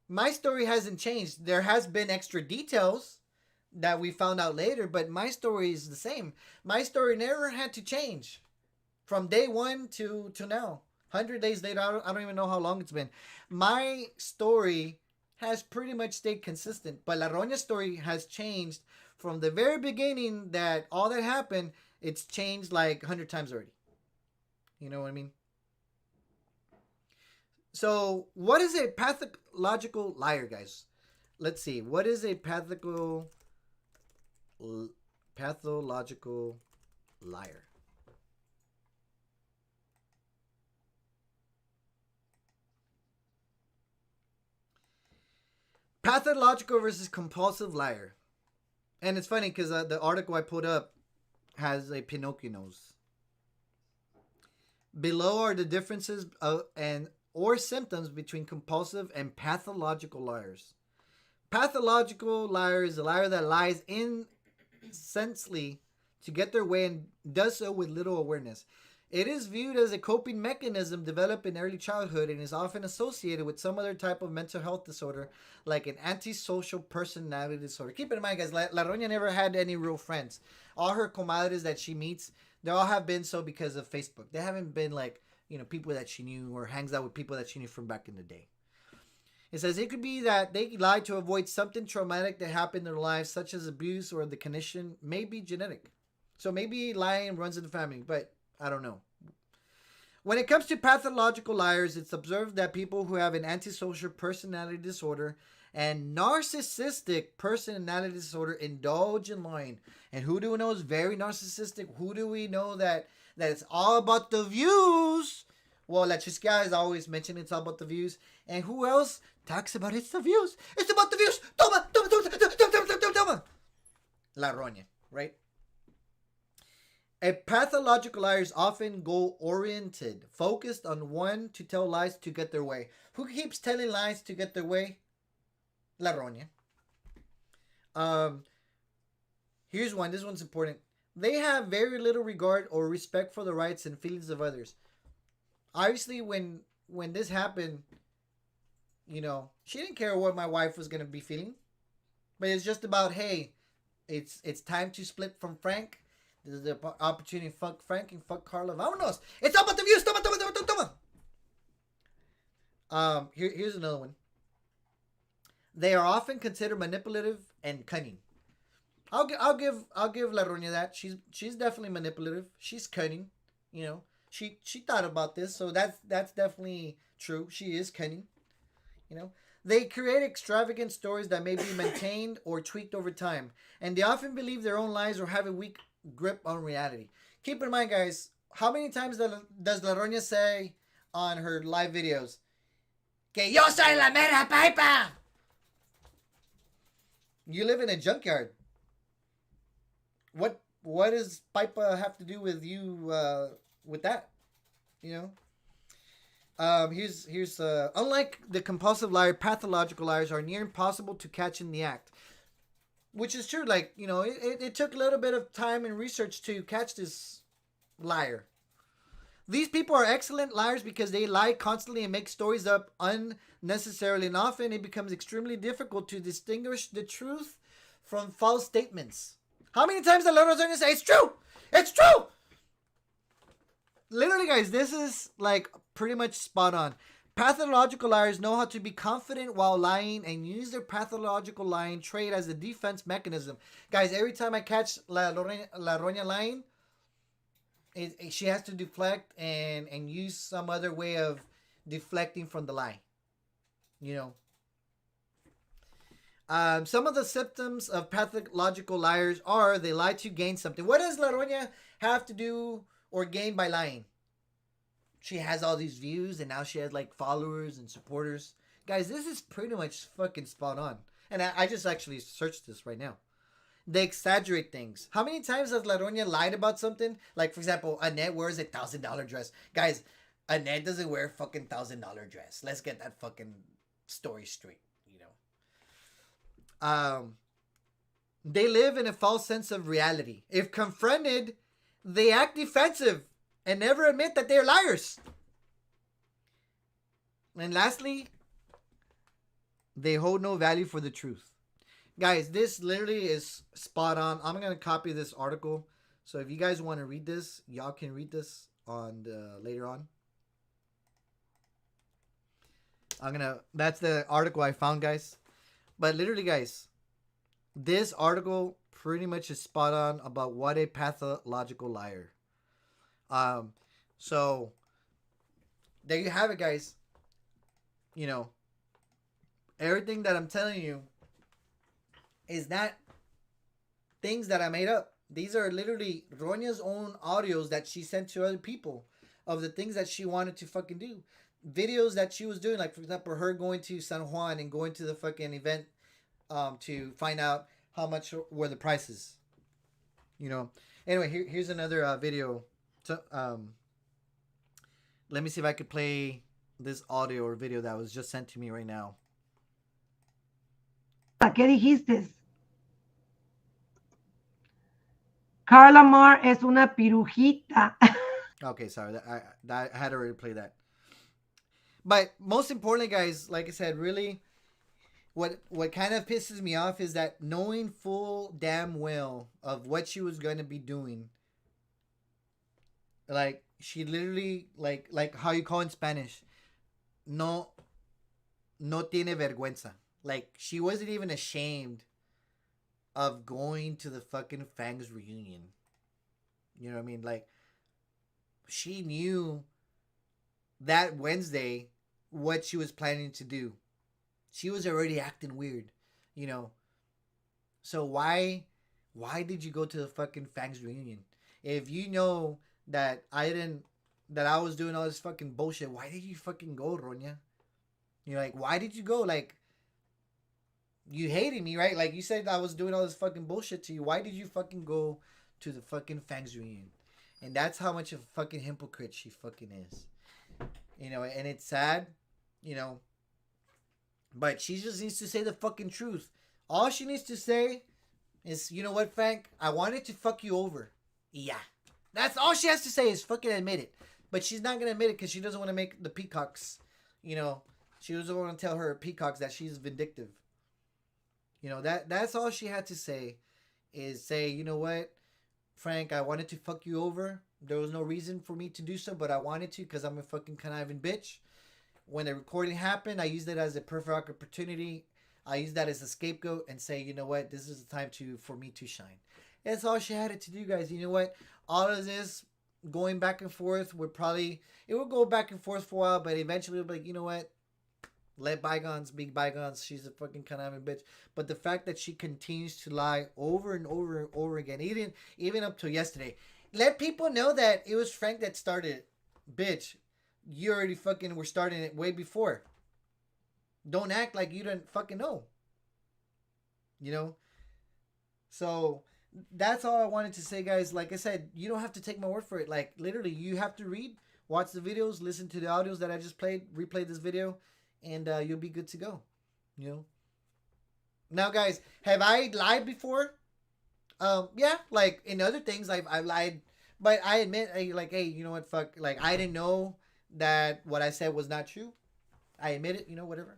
[SPEAKER 1] My story hasn't changed. There has been extra details that we found out later, but my story is the same. My story never had to change from day one to now. 100 days later, I don't even know how long it's been. My story has pretty much stayed consistent, but La Roña's story has changed from the very beginning. That all that happened, it's changed like 100 times already. You know what I mean? So, what is a pathological liar, guys? Let's see. What is a pathological liar? Pathological versus compulsive liar. And it's funny because the article I put up has a Pinocchio nose. Below are the differences and or symptoms between compulsive and pathological liars. Pathological liar is a liar that lies insensely to get their way and does so with little awareness. It is viewed as a coping mechanism developed in early childhood and is often associated with some other type of mental health disorder, like an antisocial personality disorder. Keep in mind, guys, La Roña never had any real friends. All her comadres that she meets, they all have been so because of Facebook. They haven't been like, people that she knew or hangs out with people that she knew from back in the day. It says it could be that they lie to avoid something traumatic that happened in their lives, such as abuse, or the condition may be genetic. So maybe lying runs in the family, but I don't know. When it comes to pathological liars, it's observed that people who have an antisocial personality disorder and narcissistic personality disorder indulge in lying. And who do we know is very narcissistic? Who do we know that it's all about the views? Well, La Chisqueada is always mentioning it's all about the views. And who else talks about it's the views? It's about the views. Toma, toma, toma, toma, toma, toma, toma. La Roña, right? A pathological liar is often goal-oriented, focused on one to tell lies to get their way. Who keeps telling lies to get their way? La Roña. Here's one. This one's important. They have very little regard or respect for the rights and feelings of others. Obviously, when this happened, she didn't care what my wife was going to be feeling. But it's just about, hey, it's time to split from Frank. This is the opportunity to fuck Frank and fuck Carla. Vámonos. It's all about the views. Toma, toma, toma, toma. Here's another one. They are often considered manipulative and cunning. I'll give La Roña that. She's definitely manipulative. She's cunning. She thought about this, so that's definitely true. She is cunning. They create extravagant stories that may be maintained or tweaked over time, and they often believe their own lies or have a weak grip on reality. Keep in mind, guys, how many times does La Roña say on her live videos, que yo soy la mera pipa? You live in a junkyard. What does pipa have to do with you with that? Here's unlike the compulsive liar, pathological liars are near impossible to catch in the act. Which is true. Like, it took a little bit of time and research to catch this liar. These people are excellent liars because they lie constantly and make stories up unnecessarily, and often it becomes extremely difficult to distinguish the truth from false statements. How many times the Lord is say, it's true! It's true! Literally, guys, this is like pretty much spot on. Pathological liars know how to be confident while lying and use their pathological lying trait as a defense mechanism. Guys, every time I catch La Roña lying, she has to deflect and use some other way of deflecting from the lie. Some of the symptoms of pathological liars are they lie to gain something. What does La Roña have to do or gain by lying? She has all these views and now she has like followers and supporters. Guys, this is pretty much fucking spot on. And I just actually searched this right now. They exaggerate things. How many times has La Roña lied about something? Like, for example, Annette wears a $1,000 dress. Guys, Annette doesn't wear a fucking $1,000 dress. Let's get that fucking story straight, They live in a false sense of reality. If confronted, they act defensive and never admit that they're liars. And lastly, they hold no value for the truth. Guys, this literally is spot on. I'm going to copy this article. So if you guys want to read this, y'all can read this on later on. That's the article I found, guys. But literally, guys, this article pretty much is spot on about what a pathological liar. So there you have it, guys. Everything that I'm telling you is not things that I made up. These are literally Roña's own audios that she sent to other people of the things that she wanted to fucking do. Videos that she was doing, like, for example, her going to San Juan and going to the fucking event to find out how much were the prices. You know. Anyway, here's another video. So, let me see if I could play this audio or video that was just sent to me right now.
[SPEAKER 2] ¿Qué dijiste? Carla Mar es una pirujita.
[SPEAKER 1] Okay, sorry. I had already played that. But most importantly, guys, like I said, really, what kind of pisses me off is that knowing full damn well of what she was going to be doing, like she literally like how you call in Spanish, no tiene vergüenza. Like she wasn't even ashamed of going to the fucking Fangs reunion. You know what I mean? Like she knew that Wednesday what she was planning to do. She was already acting weird, you know. So why did you go to the fucking Fangs reunion? If you know that I was doing all this fucking bullshit, why did you fucking go, Roña? You're like, why did you go? Like, you hated me, right? Like, you said I was doing all this fucking bullshit to you. Why did you fucking go to the fucking Fangs reunion? And that's how much of a fucking hypocrite she fucking is. You know, and it's sad, you know. But she just needs to say the fucking truth. All she needs to say is, you know what, Frank? I wanted to fuck you over. Yeah. That's all she has to say is fucking admit it. But she's not going to admit it because she doesn't want to make the peacocks, you know. She doesn't want to tell her peacocks that she's vindictive. You know, that's all she had to say is say, you know what, Frank, I wanted to fuck you over. There was no reason for me to do so, but I wanted to because I'm a fucking conniving bitch. When the recording happened, I used it as a perfect opportunity. I used that as a scapegoat and say, you know what, this is the time for me to shine. That's all she had to do, guys. You know what? All of this going back and forth it would go back and forth for a while, but eventually it'll be like, you know what? Let bygones be bygones. She's a fucking conniving bitch. But the fact that she continues to lie over and over and over again, even up till yesterday, let people know that it was Frank that started it. Bitch, you already fucking were starting it way before. Don't act like you didn't fucking know. You know? So that's all I wanted to say, guys. Like I said, you don't have to take my word for it. Like, literally, you have to read, watch the videos, listen to the audios that I just played, replay this video, and you'll be good to go. You know? Now, guys, have I lied before? Yeah, like in other things, I've lied, but I admit, like, hey, you know what, fuck, like, I didn't know that what I said was not true. I admit it, you know, whatever.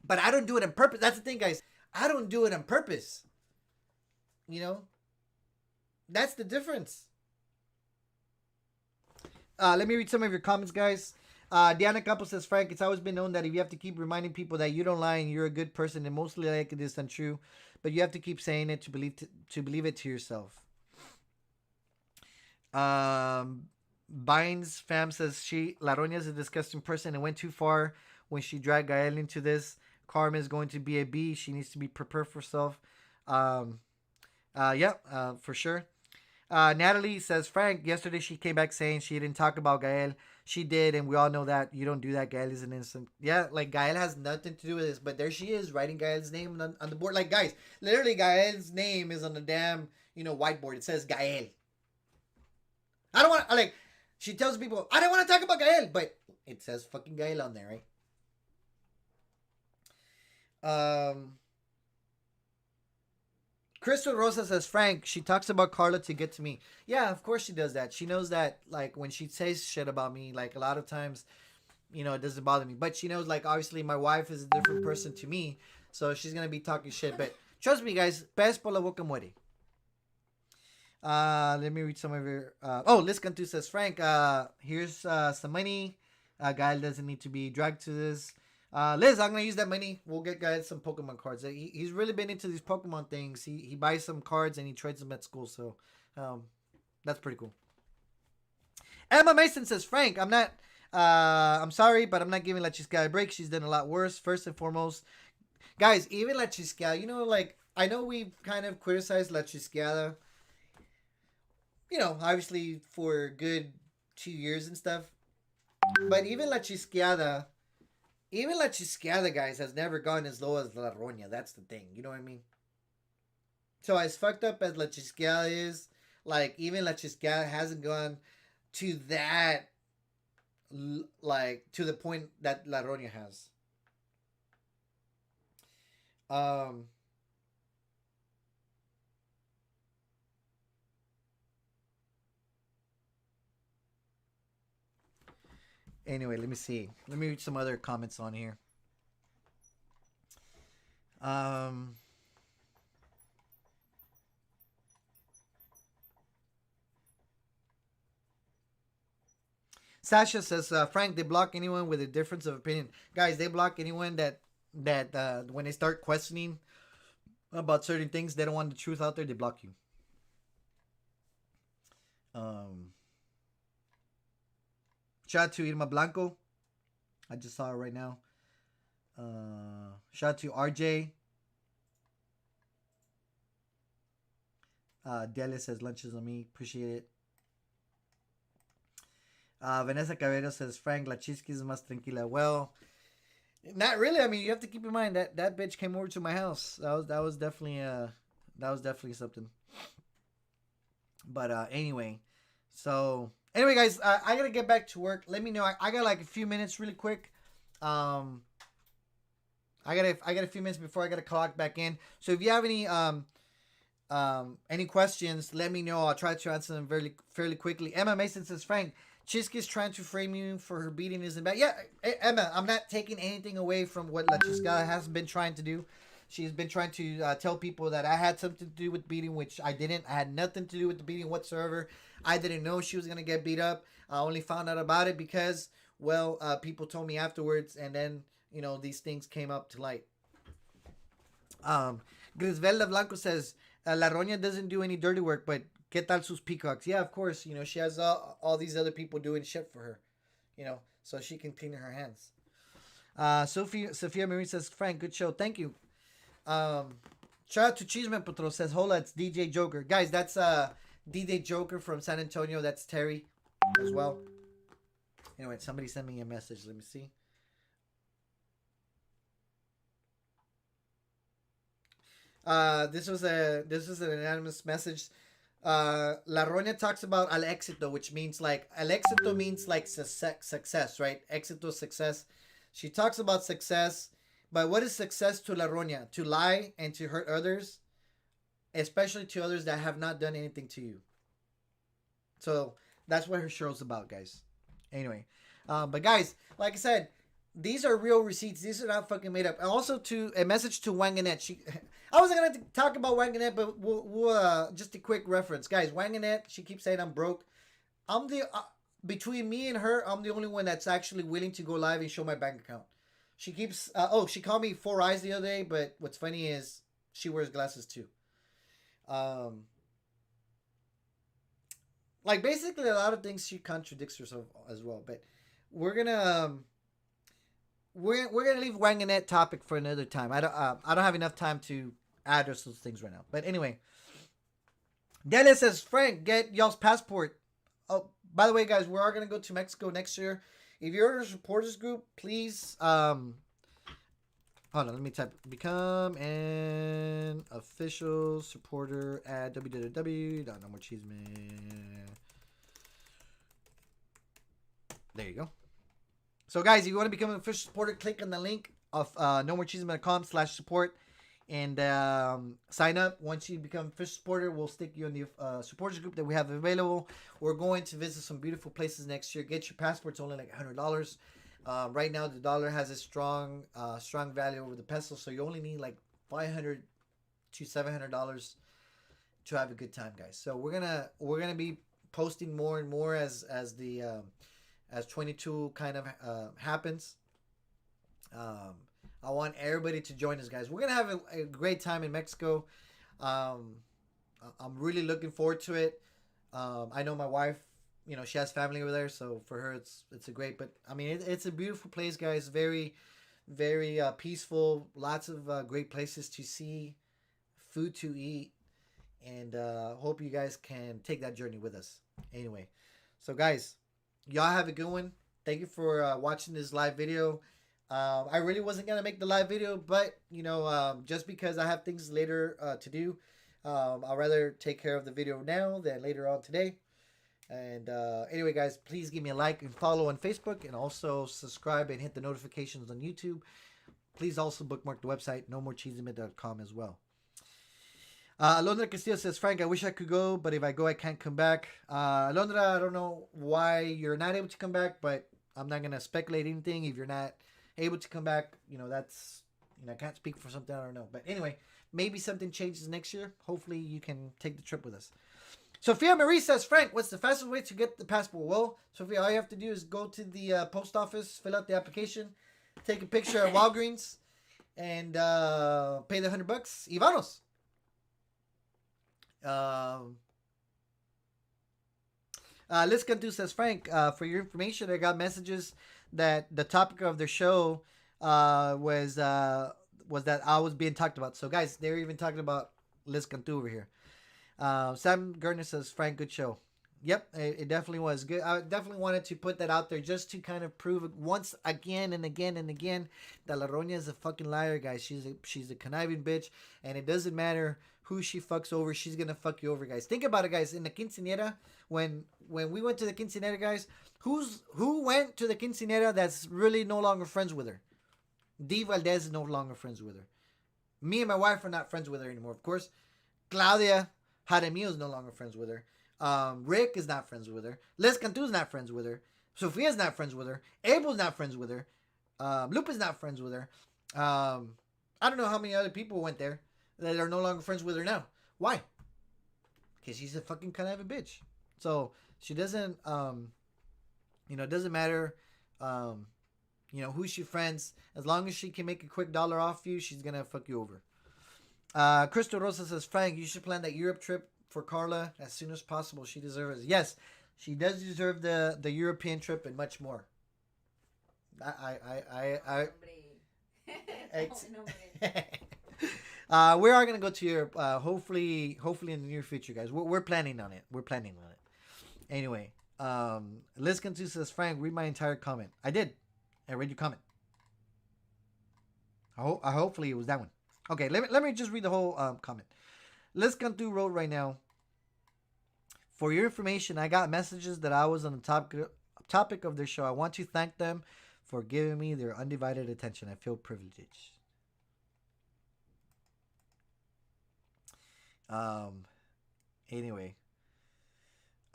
[SPEAKER 1] But I don't do it on purpose. That's the thing, guys. I don't do it on purpose. You know? That's the difference. Let me read some of your comments, guys. Diana Campos says, Frank, it's always been known that if you have to keep reminding people that you don't lie and you're a good person and mostly like it is untrue, but you have to keep saying it to believe it to yourself. Bynes fam says La Roña is a disgusting person and went too far when she dragged Gael into this. Karma is going to be a B. She needs to be prepared for herself. For sure. Natalie says, Frank, yesterday she came back saying she didn't talk about Gael. She did, and we all know that. You don't do that. Gael is an innocent. Yeah, like, Gael has nothing to do with this, but there she is, writing Gael's name on the board. Like, guys, literally, Gael's name is on the damn, whiteboard. It says Gael. I don't want, like, she tells people, I don't want to talk about Gael, but it says fucking Gael on there, right? Crystal Rosa says, Frank, she talks about Carla to get to me. Yeah, of course she does that. She knows that, like, when she says shit about me, like, a lot of times, it doesn't bother me. But she knows, like, obviously my wife is a different person to me, so she's going to be talking shit. But trust me, guys, pez por la boca muere. Let me read some of your... Liz Cantu says, Frank, here's some money. Gael doesn't need to be dragged to this. Liz, I'm going to use that money. We'll get guys some Pokemon cards. He's really been into these Pokemon things. He buys some cards and he trades them at school. So, that's pretty cool. Emma Mason says, Frank, I'm sorry, but I'm not giving La Chiscada a break. She's done a lot worse. First and foremost, guys, even La Chiscada, like, I know we've kind of criticized La Chiscada, obviously for a good 2 years and stuff. But even La Chisqueada even La Chisqueada, guys, has never gone as low as La Roña. That's the thing. You know what I mean? So as fucked up as La Chisqueada is, like even La Chisqueada hasn't gone to that, like to the point that La Roña has. Um. Anyway, let me see. Let me read some other comments on here. Um. Sasha says, Frank, they block anyone with a difference of opinion. Guys, they block anyone that when they start questioning about certain things, they don't want the truth out there. They block you. Um. Shout out to Irma Blanco. I just saw it right now. Shout out to RJ. Delia says lunches on me. Appreciate it. Vanessa Cabello says Frank, la chisqui is más tranquila. Well, not really. I mean, you have to keep in mind that bitch came over to my house. That was definitely something. But anyway, guys, I gotta get back to work. Let me know. I got like a few minutes, really quick. I got a few minutes before I gotta clock back in. So if you have any questions, let me know. I'll try to answer them fairly quickly. Emma Mason says, Frank, Chisca is trying to frame you for her beating isn't bad. Yeah, Emma, I'm not taking anything away from what La Chisca has been trying to do. She's been trying to tell people that I had something to do with beating, which I didn't. I had nothing to do with the beating whatsoever. I didn't know she was going to get beat up. I only found out about it because, well, people told me afterwards, and then, these things came up to light. Grisvelda Blanco says, La Roña doesn't do any dirty work, but ¿qué tal sus peacocks? Yeah, of course, she has all these other people doing shit for her, so she can clean her hands. Sophia Marie says, Frank, good show. Thank you. Shout out to Cheeseman Patro says, hola, it's DJ Joker. Guys, that's DJ Joker from San Antonio. That's Terry as well. Anyway, somebody sent me a message. Let me see. This was an anonymous message. La Roña talks about al éxito, which means like al éxito means like success, right? Éxito, success. She talks about success, but what is success to La Roña? To lie and to hurt others, especially to others that have not done anything to you. So that's what her show's about, guys. Anyway, but guys, like I said, these are real receipts. These are not fucking made up. And also to a message to Wanganette. I wasn't gonna talk about Wanganette, but we'll just a quick reference, guys. Wanganette, she keeps saying I'm broke. I'm the between me and her, I'm the only one that's actually willing to go live and show my bank account. She keeps she called me 4 eyes the other day, but what's funny is she wears glasses too. Like basically a lot of things she contradicts herself as well, but we're gonna leave Wanganette topic for another time. I don't have enough time to address those things right now. But anyway, Delia says, Frank, get y'all's passport. Oh, by the way, guys, we are gonna go to Mexico next year. If you're in a supporters group, please hold on, let me type become an official supporter at www.nomorcheeseman. There you go. So guys, if you want to become an official supporter, click on the link of nomorcheeseman.com/support and sign up. Once you become an official supporter, we'll stick you in the supporters group that we have available. We're going to visit some beautiful places next year. Get your passports, only like $100. Right now, the dollar has a strong value over the peso, so you only need like $500 to $700 to have a good time, guys. So we're gonna be posting more and more as 22 kind of happens. I want everybody to join us, guys. We're gonna have a great time in Mexico. I'm really looking forward to it. I know my wife, she has family over there, so for her it's a great. But I mean, it's a beautiful place, guys. Very, very peaceful. Lots of great places to see, food to eat, and hope you guys can take that journey with us. Anyway, so guys, y'all have a good one. Thank you for watching this live video. I really wasn't gonna make the live video, but just because I have things later to do, I'll rather take care of the video now than later on today. And anyway, guys, please give me a like and follow on Facebook, and also subscribe and hit the notifications on YouTube. Please also bookmark the website nomorecheesemid.com as well. Alondra Castillo says, Frank, I wish I could go, but if I go, I can't come back. Alondra, I don't know why you're not able to come back, but I'm not going to speculate anything. If you're not able to come back, that's, I can't speak for something I don't know. But anyway, maybe something changes next year. Hopefully you can take the trip with us. Sophia Marie says, Frank, what's the fastest way to get the passport? Well, Sophia, all you have to do is go to the post office, fill out the application, take a picture at Walgreens, and pay the $100. Ivanos. Liz Cantu says, Frank, for your information, I got messages that the topic of their show was that I was being talked about. So, guys, they're even talking about Liz Cantu over here. Sam Gardner says, Frank, good show. Yep, it definitely was good. I definitely wanted to put that out there just to kind of prove it once again and again and again that La Roña is a fucking liar, guys. She's a conniving bitch, and it doesn't matter who she fucks over. She's gonna fuck you over, guys. Think about it, guys. In the quinceañera, when we went to the quinceañera, guys, who went to the quinceañera that's really no longer friends with her? Dee Valdez is no longer friends with her. Me and my wife are not friends with her anymore, of course. Claudia Jaramillo is no longer friends with her. Rick is not friends with her. Les Cantu is not friends with her. Sofia's not friends with her. Abel's not friends with her. Lupe's not friends with her. I don't know how many other people went there that are no longer friends with her now. Why? Because she's a fucking conniving bitch. So she doesn't, it doesn't matter, who she friends. As long as she can make a quick dollar off you, she's gonna fuck you over. Crystal Rosa says, Frank, you should plan that Europe trip for Carla as soon as possible. She deserves it. Yes, she does deserve the European trip and much more. We are gonna go to Europe. Hopefully in the near future, guys. We're planning on it. Anyway, Liz Cantu says, Frank, read my entire comment. I did. I read your comment. Hopefully it was that one. Okay, let me just read the whole comment. Liz Cantu wrote right now, for your information, I got messages that I was on the topic of their show. I want to thank them for giving me their undivided attention. I feel privileged. Anyway.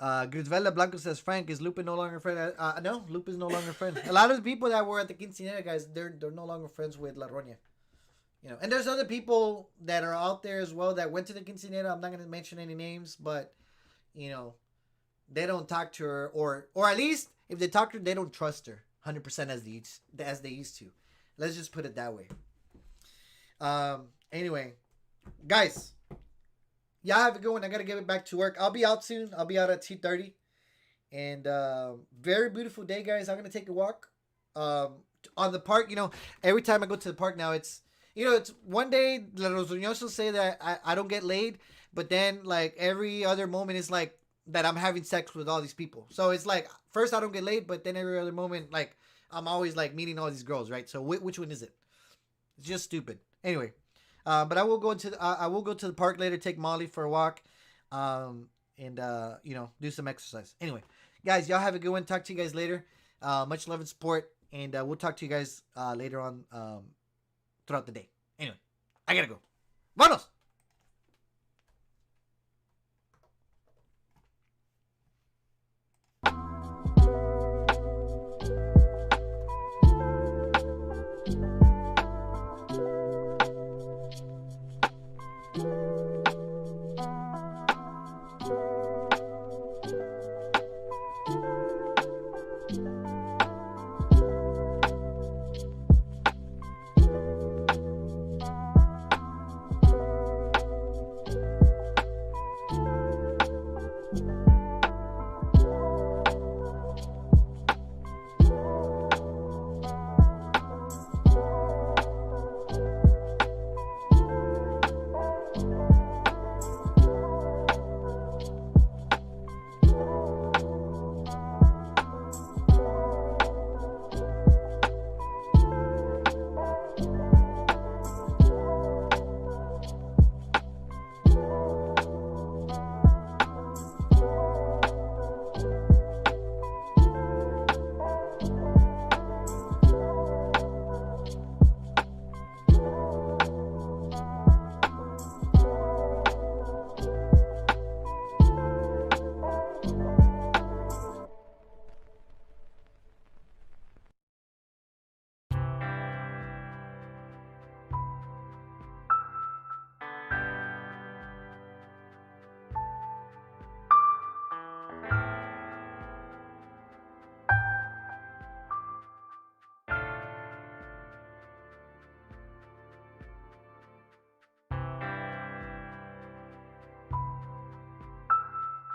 [SPEAKER 1] Grisvela Blanco says, Frank, is Lupe no longer a friend? No, Lupe is no longer a friend. A lot of the people that were at the quinceañera, guys, they're no longer friends with La Roña. And there's other people that are out there as well that went to the quinceañera. I'm not going to mention any names, but, they don't talk to her, or at least if they talk to her, they don't trust her 100% as they used to. Let's just put it that way. Anyway, guys, y'all have a good one. I got to get back to work. I'll be out soon. I'll be out at 2:30. And very beautiful day, guys. I'm going to take a walk on the park. Every time I go to the park now, it's one day, Los Roñosos say that I don't get laid, but then, like, every other moment is, like, that I'm having sex with all these people. So it's, like, first I don't get laid, but then every other moment, like, I'm always, like, meeting all these girls, right? So which one is it? It's just stupid. Anyway, but I will go to the park later, take Molly for a walk, and, do some exercise. Anyway, guys, y'all have a good one. Talk to you guys later. Much love and support, and we'll talk to you guys later on throughout the day. Anyway, I gotta go. Vanos!